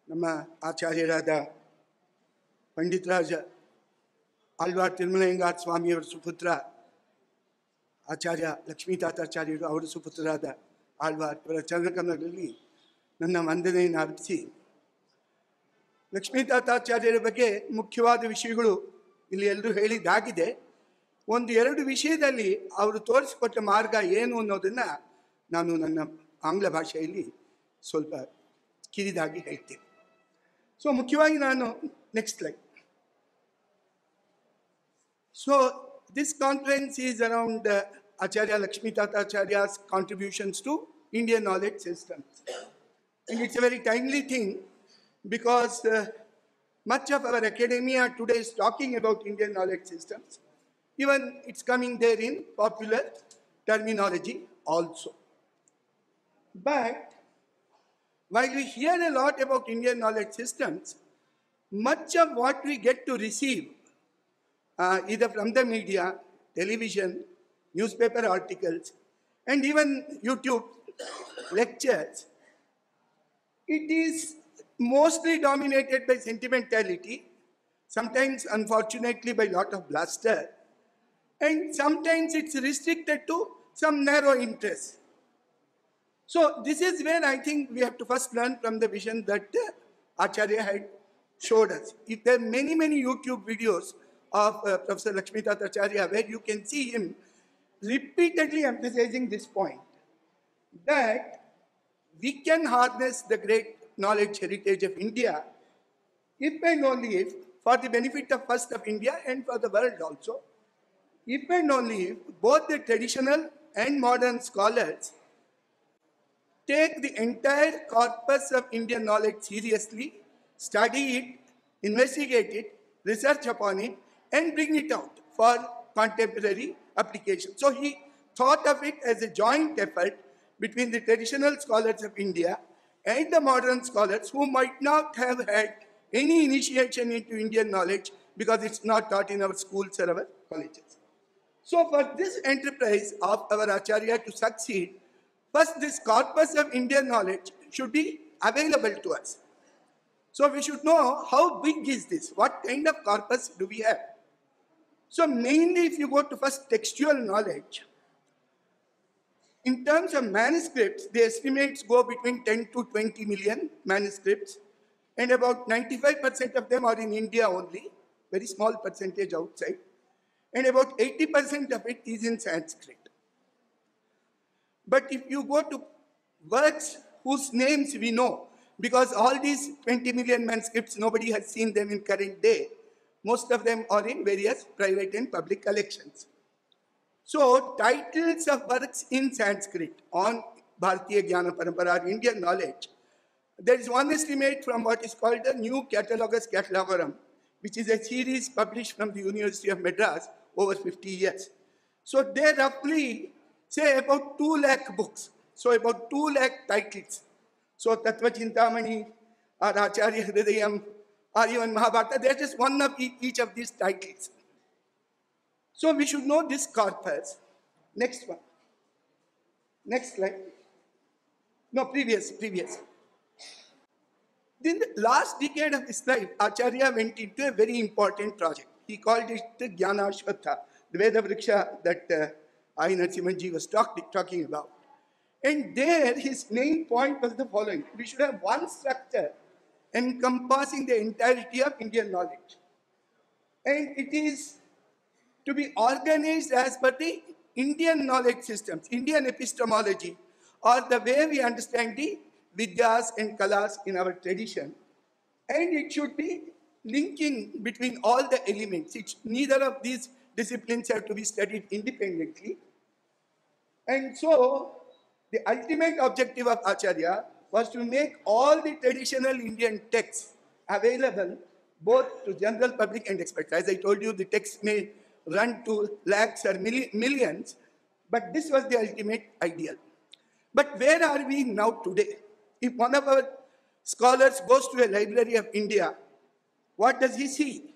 Nama Acharyarada Pandit Raja Alvar Tirumalayengar Swami avara suputra Acharya Lakshmithathacharya avara suputrada Alvar avara ಚಂದ್ರಕಮಲದಲ್ಲಿ ನನ್ನ ವಂದನೆಯನ್ನು ಅರ್ಪಿಸಿ ಲಕ್ಷ್ಮೀತಾತಾಚಾರ್ಯರ ಬಗ್ಗೆ ಮುಖ್ಯವಾದ ವಿಷಯಗಳು ಇಲ್ಲಿ ಎಲ್ಲರೂ ಹೇಳಿದ್ದಾಗಿದೆ. ಒಂದು ಎರಡು ವಿಷಯದಲ್ಲಿ ಅವರು ತೋರಿಸಿಕೊಟ್ಟ ಮಾರ್ಗ ಏನು ಅನ್ನೋದನ್ನು ನಾನು ನನ್ನ ಆಂಗ್ಲ ಭಾಷೆಯಲ್ಲಿ ಸ್ವಲ್ಪ ಕಿರಿದಾಗಿ ಹೇಳ್ತೀನಿ. ಸೊ ಮುಖ್ಯವಾಗಿ ನಾನು next slide. So this conference is around Acharya Lakshmithathacharya's contributions to Indian knowledge systems. And it's a very timely thing because much of our academia today is talking about Indian knowledge systems. Even it's coming there in popular terminology also. But while we hear a lot about Indian knowledge systems, much of what we get to receive either from the media, television, newspaper articles, and even YouTube lectures, it is mostly dominated by sentimentality, sometimes unfortunately by a lot of bluster, and sometimes it's restricted to some narrow interests. So this is where I think we have to first learn from the vision that Acharya had showed us. If there are many, many YouTube videos of Professor Lakshmithathacharya where you can see him repeatedly emphasizing this point, that we can harness the great knowledge heritage of India if and only if, for the benefit of first of India and for the world also, if and only if both the traditional and modern scholars take the entire corpus of Indian knowledge seriously, study it, investigate it, research upon it, and bring it out for contemporary application. So he thought of it as a joint effort between the traditional scholars of India and the modern scholars who might not have had any initiation into Indian knowledge because it's not taught in our schools or our colleges. So for this enterprise of our Acharya to succeed, first this corpus of Indian knowledge should be available to us. So we should know how big is this, what kind of corpus do we have. So mainly if you go to first textual knowledge, in terms of manuscripts, the estimates go between 10 to 20 million manuscripts, and about 95% of them are in India only, very small percentage outside, and about 80% of it is in Sanskrit. But if you go to works whose names we know, because all these 20 million manuscripts, nobody has seen them in current day, most of them are in various private and public collections. So titles of works in Sanskrit on Bharatiya Jnana Parampara, Indian knowledge, there is one estimate from what is called the New Catalogus Catalogorum, which is a series published from the University of Madras over 50 years. So they roughly say about 2 lakh books. So about 2 lakh titles. So Tattva Chintamani or Acharya Hridayam or even Mahabharata, they're just one of each of these titles. So we should know this corpus. Next one. Next slide. No, previous. In the last decade of his life, Acharya went into a very important project. He called it the Jnanashvatha, the Veda Vriksha that I. Narasimhanji was talking about. And there, his main point was the following. We should have one structure encompassing the entirety of Indian knowledge. And it is to be organized as per the Indian knowledge systems, Indian epistemology, or the way we understand the Vidyas and Kalas in our tradition. And it should be linking between all the elements. Neither of these disciplines have to be studied independently. And so, the ultimate objective of Acharya was to make all the traditional Indian texts available both to general public and experts. As I told you, the texts may run to lakhs or millions, but this was the ultimate ideal. But where are we now today? If one of our scholars goes to a library of India, what does he see?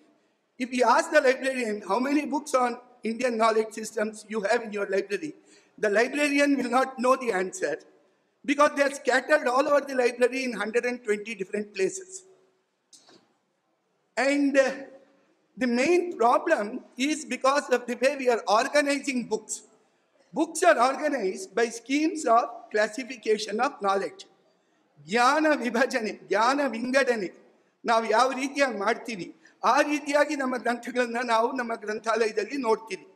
If he asks the librarian, how many books on Indian knowledge systems you have in your library, the librarian will not know the answer because they are scattered all over the library in 120 different places. And the main problem is because of the way we are organizing books. Books are organized by schemes of classification of knowledge. Jnana vibhajane, jnana vingadane. Now, ಯಾವ ರೀತಿಯಾಗಿ ಮಾಡ್ತೀವಿ ಆ ರೀತಿಯಾಗಿ ನಮ್ಮ ಗ್ರಂಥಗಳನ್ನು ನಾವು ನಮ್ಮ ಗ್ರಂಥಾಲಯದಲ್ಲಿ ನೋಡ್ತೀವಿ.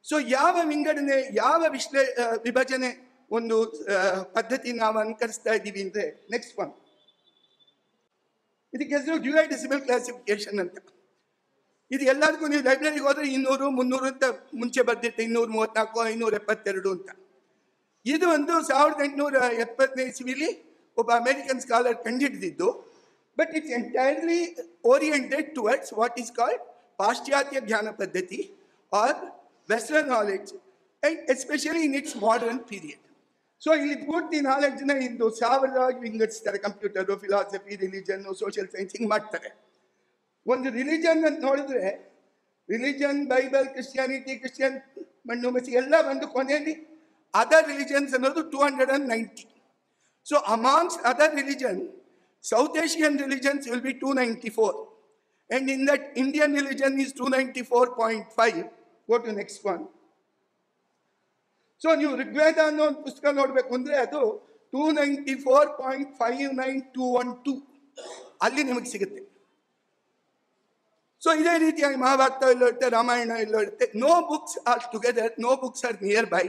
ಸೊ ಯಾವ ವಿಂಗಡಣೆ ಯಾವ ವಿಭಜನೆ ಒಂದು ಪದ್ಧತಿ ನಾವು ಅನುಕರಿಸ್ತಾ ಇದ್ದೀವಿ ಅಂದರೆ ನೆಕ್ಸ್ಟ್ ಒನ್ ಇದಕ್ಕೆ ಹೆಸರು ಡ್ಯುಯಲ್ ಕ್ಲಾಸಿಫಿಕೇಶನ್ ಅಂತ. ಇದು ಎಲ್ಲರಿಗೂ ನೀವು ಲೈಬ್ರರಿಗೆ ಹೋದರೆ 200, 300 ಅಂತ ಮುಂಚೆ ಬರ್ದಿರುತ್ತೆ, 234, 572 ಅಂತ. ಇದು ಒಂದು 1870 ಇಸ್ವಿಲಿ ಒಬ್ಬ ಅಮೆರಿಕನ್ ಸ್ಕಾಲರ್ ಕಂಡುಹಿಡಿದಿದ್ದು. But it's entirely oriented towards what is called Paschatya Jnana Paddhati or Western knowledge, and especially in its modern period. So, ಇಲ್ಲಿ ಪೂರ್ತಿ ನಾಲೆಡ್ಜ್ನ ಇಂದು 1000 ವಿಂಗಡಿಸ್ತಾರೆ. Computer, philosophy, religion, social science ಹಿಂಗೆ ಮಾಡ್ತಾರೆ. ಒಂದು ರಿಲಿಜನ್ ಅಂತ ನೋಡಿದ್ರೆ ರಿಲಿಜನ್, ಬೈಬಲ್, ಕ್ರಿಶ್ಚಿಯನ್ ಮಣ್ಣು ಮಸಿ ಎಲ್ಲ ಬಂದು ಕೊನೆಯಲ್ಲಿ ಅದರ್ ರಿಲಿಜನ್ಸ್ ಅನ್ನೋದು 290. So, amongst other religion, South Asian religions will be 294. And in that, Indian religion is 294.5. Go to next one. So, ನೀವು ಋಗ್ವೇದ ಅನ್ನೋ ಒಂದು ಪುಸ್ತಕ ನೋಡಬೇಕು ಅಂದರೆ ಅದು 294.59212 ಅಲ್ಲಿ ನಿಮಗೆ ಸಿಗುತ್ತೆ. ಸೊ ಇದೇ ರೀತಿಯಾಗಿ ಮಹಾಭಾರತ ಎಲ್ಲೋ ಇರುತ್ತೆ, ರಾಮಾಯಣ ಎಲ್ಲೋ ಇರುತ್ತೆ. No books are together, no books are nearby.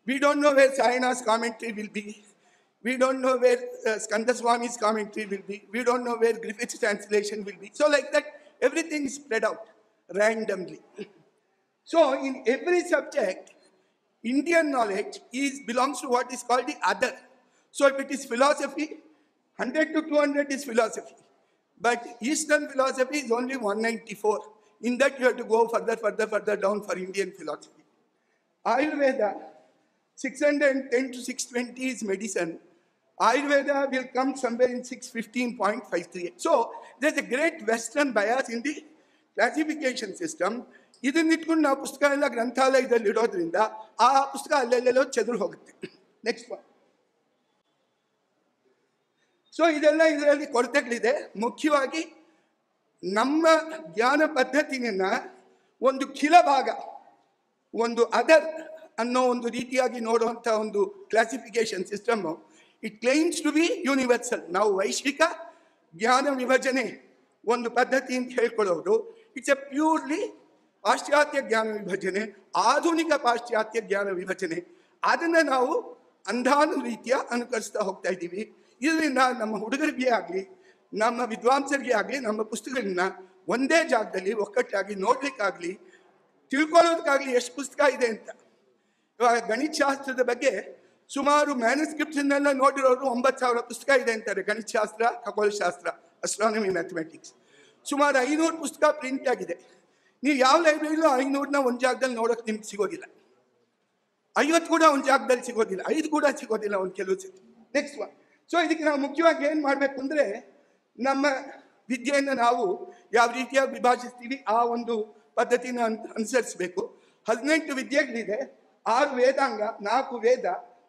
We don't know where Sayana's commentary will be. We don't know where Skandaswami's commentary will be. We don't know where Griffith's translation will be. So like that, everything is spread out randomly. So in every subject, Indian knowledge belongs to what is called the other. So if it is philosophy, 100 to 200 is philosophy. But Eastern philosophy is only 194. In that you have to go further down for Indian philosophy. Ayurveda, 610 to 620 is medicine. Ayurveda will come somewhere in 615.538. So, there's a great Western bias in the classification system. ಇದನ್ನ ಇಟ್ಕೊಂಡು ನಾವು ಪುಸ್ತಕ ಎಲ್ಲ ಗ್ರಂಥಾಲಯದಲ್ಲಿ ಇಡೋದ್ರಿಂದ ಆ ಪುಸ್ತಕ ಅಲ್ಲೆಲ್ಲೆಲ್ಲೋ ಚೆದ್ರು ಹೋಗುತ್ತೆ. Next one. So ಇದೆಲ್ಲ ಇದರಲ್ಲಿ ಕೊರತೆಗಳಿದೆ. ಮುಖ್ಯವಾಗಿ ನಮ್ಮ ಜ್ಞಾನ ಪದ್ಧತಿಯನ್ನ ಒಂದು ಖಿಲ ಭಾಗ, ಒಂದು ಅದರ್ ಅನ್ನೋ ಒಂದು ರೀತಿಯಾಗಿ ನೋಡುವಂಥ ಒಂದು classification system, it claims to be universal. ನಾವು ವೈಶ್ವಿಕ ಜ್ಞಾನ ವಿಭಜನೆ ಒಂದು ಪದ್ಧತಿ ಅಂತ ಹೇಳ್ಕೊಳ್ಳೋರು, ಇಟ್ಸ್ ಎ ಪ್ಯೂರ್ಲಿ ಪಾಶ್ಚಾತ್ಯ ಜ್ಞಾನ ವಿಭಜನೆ, ಆಧುನಿಕ ಪಾಶ್ಚಾತ್ಯ ಜ್ಞಾನ ವಿಭಜನೆ. ಅದನ್ನು ನಾವು ಅಂಧಾನು ರೀತಿಯ ಅನುಕರಿಸ್ತಾ ಹೋಗ್ತಾ ಇದ್ದೀವಿ. ಇದರಿಂದ ನಮ್ಮ ಹುಡುಗರಿಗೆ ಆಗಲಿ, ನಮ್ಮ ವಿದ್ವಾಂಸರಿಗೆ ಆಗಲಿ, ನಮ್ಮ ಪುಸ್ತಕಗಳನ್ನ ಒಂದೇ ಜಾಗದಲ್ಲಿ ಒಕ್ಕಟ್ಟಾಗಿ ನೋಡ್ಲಿಕ್ಕಾಗಲಿ, ತಿಳ್ಕೊಳ್ಳೋದಕ್ಕಾಗಲಿ ಎಷ್ಟು ಪುಸ್ತಕ ಇದೆ ಅಂತ. ಇವಾಗ ಗಣಿತಶಾಸ್ತ್ರದ ಬಗ್ಗೆ ಸುಮಾರು ಮ್ಯಾನುಸ್ಕ್ರಿಪ್ಟ್ಸ್ನೆಲ್ಲ ನೋಡಿರೋರು 9,000 ಪುಸ್ತಕ ಇದೆ ಅಂತಾರೆ. ಗಣಿತಶಾಸ್ತ್ರ, ಖಗೋಳಶಾಸ್ತ್ರ, ಅಸ್ಟ್ರಾನಮಿ, ಮ್ಯಾಥಮೆಟಿಕ್ಸ್ ಸುಮಾರು 500 ಪುಸ್ತಕ ಪ್ರಿಂಟ್ ಆಗಿದೆ. ನೀವು ಯಾವ ಲೈಬ್ರರಿಲೂ 500ನ ಒಂದು ಜಾಗದಲ್ಲಿ ನೋಡೋಕೆ ನಿಮ್ಗೆ ಸಿಗೋದಿಲ್ಲ. 50 ಕೂಡ ಒಂದು ಜಾಗದಲ್ಲಿ ಸಿಗೋದಿಲ್ಲ, 5 ಕೂಡ ಸಿಗೋದಿಲ್ಲ ಒಂದು ಕೆಲವು ಸತಿ. Next one. ಸೊ ಇದಕ್ಕೆ ನಾವು ಮುಖ್ಯವಾಗಿ ಏನು ಮಾಡಬೇಕು ಅಂದರೆ, ನಮ್ಮ ವಿದ್ಯೆಯನ್ನು ನಾವು ಯಾವ ರೀತಿಯಾಗಿ ವಿಭಾಗಿಸ್ತೀವಿ ಆ ಒಂದು ಪದ್ಧತಿನ ಅನುಸರಿಸಬೇಕು. 18 ವಿದ್ಯೆಗಳಿದೆ, 6 ವೇದಾಂಗ, 4 ವೇದ,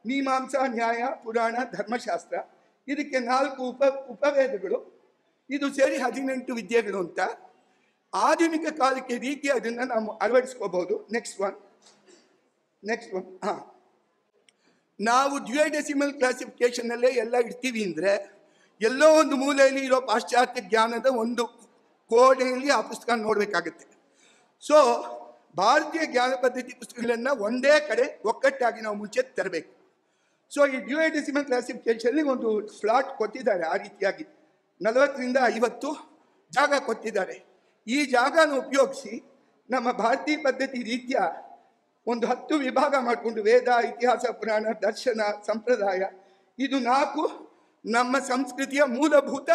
ಮೀಮಾಂಸಾ, ನ್ಯಾಯ, ಪುರಾಣ, ಧರ್ಮಶಾಸ್ತ್ರ. ಇದಕ್ಕೆ 4 ಉಪವೇದಗಳು. ಇದು ಸೇರಿ 18 ವಿದ್ಯೆಗಳು ಅಂತ. ಆಧುನಿಕ ಕಾಲಕ್ಕೆ ರೀತಿ ಅದನ್ನು ನಾವು ಅಳವಡಿಸ್ಕೋಬಹುದು. Next one. ನಾವು ಡ್ಯುಯಡೆಸಿಮಲ್ ಕ್ಲಾಸಿಫಿಕೇಶನ್ನಲ್ಲೇ ಎಲ್ಲ ಇಡ್ತೀವಿ ಅಂದರೆ, ಎಲ್ಲೋ ಒಂದು ಮೂಲೆಯಲ್ಲಿ ಇರೋ ಪಾಶ್ಚಾತ್ಯ ಜ್ಞಾನದ ಒಂದು ಕೋಣೆಯಲ್ಲಿ ಆ ಪುಸ್ತಕ ನೋಡಬೇಕಾಗತ್ತೆ. ಸೊ ಭಾರತೀಯ ಜ್ಞಾನ ಪದ್ಧತಿ ಪುಸ್ತಕಗಳನ್ನು ಒಂದೇ ಕಡೆ ಒಕ್ಕಟ್ಟಾಗಿ ನಾವು ಮುಂಚೆ ತರಬೇಕು. ಸೊ ಈ ಡ್ಯುಯಡೆಸಿಮಲ್ ಕ್ಲಾಸಿಫಿಕೇಶನ್ಲಿ ಒಂದು ಸ್ಲಾಟ್ ಕೊಟ್ಟಿದ್ದಾರೆ, ಆ ರೀತಿಯಾಗಿ 40ರಿಂದ 50 ಜಾಗ ಕೊಟ್ಟಿದ್ದಾರೆ. ಈ ಜಾಗನ ಉಪಯೋಗಿಸಿ ನಮ್ಮ ಭಾರತೀಯ ಪದ್ಧತಿ ರೀತಿಯ ಒಂದು 10 ವಿಭಾಗ ಮಾಡಿಕೊಂಡು, ವೇದ, ಇತಿಹಾಸ, ಪುರಾಣ, ದರ್ಶನ, ಸಂಪ್ರದಾಯ, ಇದು 4 ನಮ್ಮ ಸಂಸ್ಕೃತಿಯ ಮೂಲಭೂತ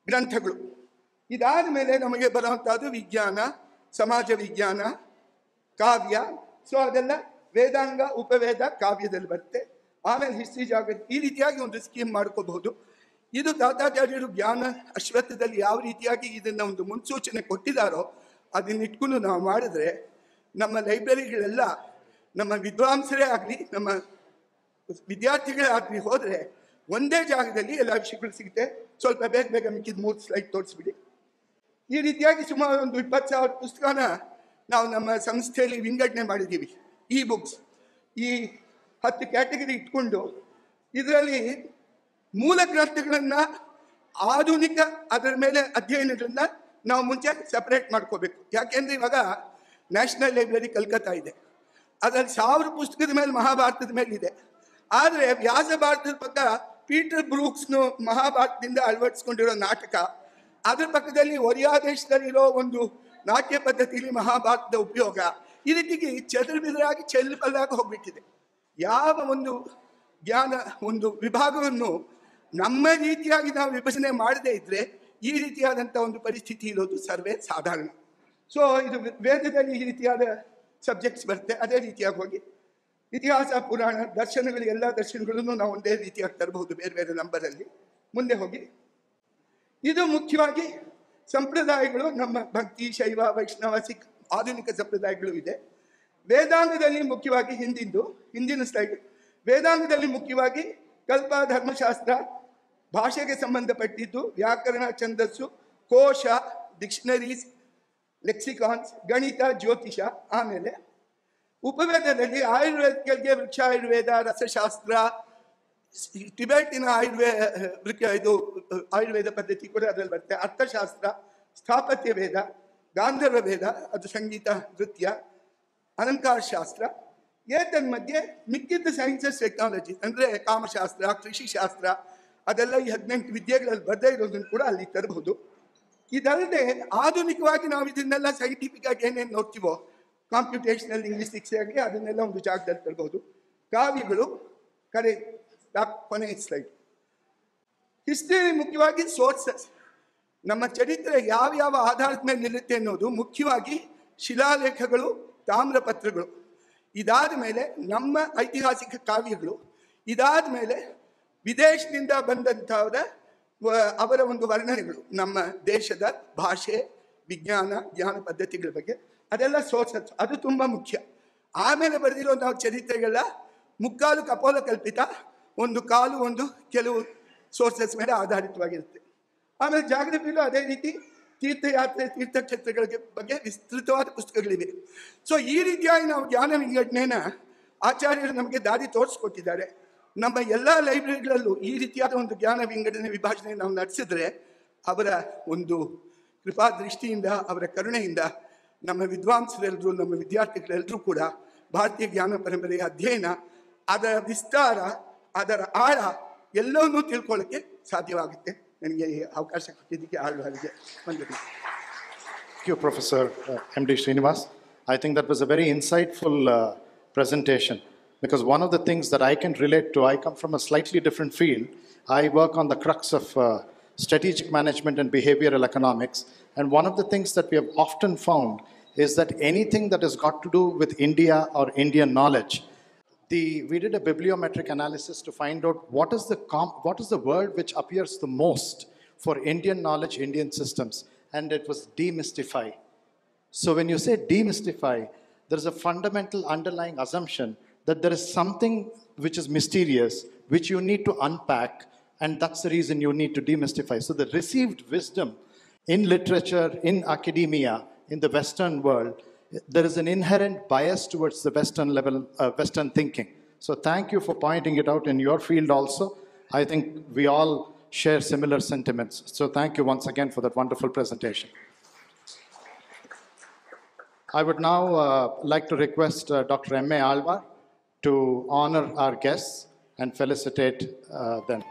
ಗ್ರಂಥಗಳು. ಇದಾದ ಮೇಲೆ ನಮಗೆ ಬರುವಂಥದ್ದು ವಿಜ್ಞಾನ, ಸಮಾಜ ವಿಜ್ಞಾನ, ಕಾವ್ಯ. ಸೊ ಅದೆಲ್ಲ ವೇದಾಂಗ, ಉಪವೇದ, ಕಾವ್ಯದಲ್ಲಿ ಬರುತ್ತೆ. ಆಮೇಲೆ ಹಿಸ್ಟ್ರಿ, ಜಾಗ್ರಫಿ, ಈ ರೀತಿಯಾಗಿ ಒಂದು ಸ್ಕೀಮ್ ಮಾಡ್ಕೋಬಹುದು. ಇದು ತಾತಾಚಾರ್ಯರು ಜ್ಞಾನ ಅಶ್ವತ್ಥದಲ್ಲಿ ಯಾವ ರೀತಿಯಾಗಿ ಇದನ್ನು ಒಂದು ಮುನ್ಸೂಚನೆ ಕೊಟ್ಟಿದ್ದಾರೋ ಅದನ್ನಿಟ್ಕೊಂಡು ನಾವು ಮಾಡಿದ್ರೆ, ನಮ್ಮ ಲೈಬ್ರರಿಗಳೆಲ್ಲ ನಮ್ಮ ವಿದ್ವಾಂಸರೇ ಆಗಲಿ ನಮ್ಮ ವಿದ್ಯಾರ್ಥಿಗಳೇ ಆಗಲಿ ಹೋದರೆ ಒಂದೇ ಜಾಗದಲ್ಲಿ ಎಲ್ಲ ವಿಷಯಗಳು ಸಿಗುತ್ತೆ. ಸ್ವಲ್ಪ ಬೇಗ ಬೇಗ ಮಿಕ್ಕಿದ 3 ಸ್ಲೈಡ್ ತೋರಿಸ್ಬಿಡಿ. ಈ ರೀತಿಯಾಗಿ ಸುಮಾರು ಒಂದು 20,000 ಪುಸ್ತಕನ ನಾವು ನಮ್ಮ ಸಂಸ್ಥೆಯಲ್ಲಿ ವಿಂಗಡಣೆ ಮಾಡಿದ್ದೀವಿ. ಇ ಬುಕ್ಸ್ ಈ 10 ಕ್ಯಾಟಗರಿ ಇಟ್ಕೊಂಡು, ಇದರಲ್ಲಿ ಮೂಲ ಗ್ರಂಥಗಳನ್ನು, ಆಧುನಿಕ ಅದರ ಮೇಲೆ ಅಧ್ಯಯನಗಳನ್ನ ನಾವು ಮುಂಚೆ ಸಪ್ರೇಟ್ ಮಾಡ್ಕೋಬೇಕು. ಯಾಕೆಂದರೆ ಇವಾಗ ನ್ಯಾಷನಲ್ ಲೈಬ್ರರಿ ಕಲ್ಕತ್ತಾ ಇದೆ, ಅದರಲ್ಲಿ 1000 ಪುಸ್ತಕದ ಮೇಲೆ ಮಹಾಭಾರತದ ಮೇಲಿದೆ. ಆದರೆ ವ್ಯಾಸ ಭಾರತದ ಪಕ್ಕ ಪೀಟರ್ ಬ್ರೂಕ್ಸ್ನು ಮಹಾಭಾರತದಿಂದ ಅಳವಡಿಸ್ಕೊಂಡಿರೋ ನಾಟಕ, ಅದರ ಪಕ್ಕದಲ್ಲಿ ಒರಿಯಾ ದೇಶದಲ್ಲಿರೋ ಒಂದು ನಾಟ್ಯ ಪದ್ಧತಿಯಲ್ಲಿ ಮಹಾಭಾರತದ ಉಪಯೋಗ, ಈ ರೀತಿಗೆ ಚದುರ್ಬಿದರಾಗಿ ಚೆಲ್ಲಪಲ್ಲಾಗಿ ಹೋಗ್ಬಿಟ್ಟಿದೆ. ಯಾವ ಒಂದು ಜ್ಞಾನ ಒಂದು ವಿಭಾಗವನ್ನು ನಮ್ಮ ರೀತಿಯಾಗಿ ನಾವು ವಿಭಜನೆ ಮಾಡದೇ ಇದ್ದರೆ ಈ ರೀತಿಯಾದಂಥ ಒಂದು ಪರಿಸ್ಥಿತಿ ಇರೋದು ಸರ್ವೇ ಸಾಧಾರಣ. ಸೊ ಇದು ವೇದದಲ್ಲಿ ಈ ರೀತಿಯಾದ ಸಬ್ಜೆಕ್ಟ್ಸ್ ಬರುತ್ತೆ. ಅದೇ ರೀತಿಯಾಗಿ ಹೋಗಿ ಇತಿಹಾಸ, ಪುರಾಣ, ದರ್ಶನಗಳು, ಎಲ್ಲ ದರ್ಶನಗಳನ್ನು ನಾವು ಒಂದೇ ರೀತಿಯಾಗಿ ತರಬಹುದು ಬೇರೆ ಬೇರೆ ನಂಬರಲ್ಲಿ. ಮುಂದೆ ಹೋಗಿ, ಇದು ಮುಖ್ಯವಾಗಿ ಸಂಪ್ರದಾಯಗಳು. ನಮ್ಮ ಭಕ್ತಿ, ಶೈವ, ವೈಷ್ಣವ, ಸಿಖ್, ಆಧುನಿಕ ಸಂಪ್ರದಾಯಗಳು ಇದೆ. ವೇದಾಂಗದಲ್ಲಿ ಮುಖ್ಯವಾಗಿ ಹಿಂದಿನ ಸ್ಲೈಡ್. ವೇದಾಂಗದಲ್ಲಿ ಮುಖ್ಯವಾಗಿ ಕಲ್ಪ, ಧರ್ಮಶಾಸ್ತ್ರ, ಭಾಷೆಗೆ ಸಂಬಂಧಪಟ್ಟಿದ್ದು, ವ್ಯಾಕರಣ, ಛಂದಸ್ಸು, ಕೋಶ, ಡಿಕ್ಷನರೀಸ್, ಲೆಕ್ಸಿಕಾನ್ಸ್, ಗಣಿತ, ಜ್ಯೋತಿಷ. ಆಮೇಲೆ ಉಪವೇದದಲ್ಲಿ ಆಯುರ್ವೇದಗಳಿಗೆ ವೃಕ್ಷಾಯುರ್ವೇದ, ರಸಶಾಸ್ತ್ರ, ಟಿಬೆಟಿನ ಆಯುರ್ವೇದ ಪದ್ಧತಿ ಕೂಡ ಅದರಲ್ಲಿ ಬರುತ್ತೆ. ಅರ್ಥಶಾಸ್ತ್ರ, ಸ್ಥಾಪತ್ಯ ವೇದ, ಗಾಂಧರ್ವ ವೇದ, ಅದು ಸಂಗೀತ, ನೃತ್ಯ, ಅಲಂಕಾರ ಶಾಸ್ತ್ರ. ಏತನ್ಮಧ್ಯೆ ಮಿಕ್ಕಿದ್ದ ಸೈನ್ಸಸ್, ಟೆಕ್ನಾಲಜಿ ಅಂದರೆ ಕಾಮಶಾಸ್ತ್ರ, ಕೃಷಿಶಾಸ್ತ್ರ, ಅದೆಲ್ಲ ಈ 18 ವಿದ್ಯೆಗಳಲ್ಲಿ ಬರದೇ ಇರೋದನ್ನು ಕೂಡ ಅಲ್ಲಿ ತರಬಹುದು. ಇದಲ್ಲದೆ ಆಧುನಿಕವಾಗಿ ನಾವು ಇದನ್ನೆಲ್ಲ ಸೈಂಟಿಫಿಕ್ ಆಗಿ ಏನೇನು ನೋಡ್ತೀವೋ, ಕಾಂಪ್ಯೂಟೇಷನಲ್ ಲಿಂಗ್ವಿಸ್ಟಿಕ್ಸ್ ಆಗಲಿ, ಅದನ್ನೆಲ್ಲ ಒಂದು ಜಾಗದಲ್ಲಿ ತರಬಹುದು. ಕಾವ್ಯಗಳು ಕೊನೆಯ ಸ್ಲೈಡ್. ಹಿಸ್ಟರಿ ಮುಖ್ಯವಾಗಿ ಸೋರ್ಸಸ್, ನಮ್ಮ ಚರಿತ್ರೆ ಯಾವ ಆಧಾರದ ಮೇಲೆ ನಿಲ್ಲುತ್ತೆ ಅನ್ನೋದು ಮುಖ್ಯವಾಗಿ ಶಿಲಾಲೇಖಗಳು, ತಾಮ್ರಪತ್ರಗಳು. ಇದಾದ ಮೇಲೆ ನಮ್ಮ ಐತಿಹಾಸಿಕ ಕಾವ್ಯಗಳು. ಇದಾದ ಮೇಲೆ ವಿದೇಶದಿಂದ ಬಂದಂಥವರ ಅವರ ಒಂದು ವರ್ಣನೆಗಳು, ನಮ್ಮ ದೇಶದ ಭಾಷೆ, ವಿಜ್ಞಾನ, ಜ್ಞಾನ ಪದ್ಧತಿಗಳ ಬಗ್ಗೆ, ಅದೆಲ್ಲ ಸೋರ್ಸಸ್. ಅದು ತುಂಬ ಮುಖ್ಯ. ಆಮೇಲೆ ಬರೆದಿರೋ ನಾವು ಚರಿತ್ರೆಗಳ ಮುಕ್ಕಾಲು ಕಪೋಲ ಕಲ್ಪಿತ, ಒಂದು ಕಾಲು ಒಂದು ಕೆಲವು ಸೋರ್ಸಸ್ ಮೇಲೆ ಆಧಾರಿತವಾಗಿರುತ್ತೆ. ಆಮೇಲೆ ಜಾಗ್ರಫಿಲೂ ಅದೇ ರೀತಿ ತೀರ್ಥಯಾತ್ರೆ, ತೀರ್ಥಕ್ಷೇತ್ರಗಳ ಬಗ್ಗೆ ವಿಸ್ತೃತವಾದ ಪುಸ್ತಕಗಳಿವೆ. ಸೊ ಈ ರೀತಿಯಾಗಿ ನಾವು ಜ್ಞಾನ ವಿಂಗಡಣೆನ ಆಚಾರ್ಯರು ನಮಗೆ ದಾರಿ ತೋರಿಸ್ಕೊಟ್ಟಿದ್ದಾರೆ. ನಮ್ಮ ಎಲ್ಲ ಲೈಬ್ರರಿಗಳಲ್ಲೂ ಈ ರೀತಿಯಾದ ಒಂದು ಜ್ಞಾನ ವಿಂಗಡಣೆ ವಿಭಾಜನೆ ನಾವು ನಡೆಸಿದ್ರೆ, ಅವರ ಒಂದು ಕೃಪಾ ದೃಷ್ಟಿಯಿಂದ, ಅವರ ಕರುಣೆಯಿಂದ ನಮ್ಮ ವಿದ್ವಾಂಸರೆಲ್ಲರೂ, ನಮ್ಮ ವಿದ್ಯಾರ್ಥಿಗಳೆಲ್ಲರೂ ಕೂಡ ಭಾರತೀಯ ಜ್ಞಾನ ಪರಂಪರೆಯ ಅಧ್ಯಯನ, ಅದರ ವಿಸ್ತಾರ, ಅದರ ಆಳ ಎಲ್ಲವನ್ನೂ ತಿಳ್ಕೊಳ್ಳೋಕ್ಕೆ ಸಾಧ್ಯವಾಗುತ್ತೆ. ನನಗೆ ಈ ಅವಕಾಶ ಕೊಟ್ಟಿದ್ದಕ್ಕೆ ಆಳ್ವಾರಿಗೆ ವಂದನೆ. Thank you, Professor M.D. Srinivas. I think that was a very insightful presentation, because one of the things that I can relate to, I come from a slightly different field. I work on the crux of strategic management and behavioral economics. And one of the things that we have often found is that anything that has got to do with India or Indian knowledge, we did a bibliometric analysis to find out what is the word which appears the most for Indian knowledge, Indian systems, and it was demystify. So when you say demystify, there is a fundamental underlying assumption that there is something which is mysterious, which you need to unpack, and that's the reason you need to demystify. So the received wisdom in literature, in academia, in the Western world, there is an inherent bias towards the Western level, Western thinking. So thank you for pointing it out in your field also. I think we all share similar sentiments. So thank you once again for that wonderful presentation. I would now like to request Dr. M.A. Alvar to honor our guests and felicitate them.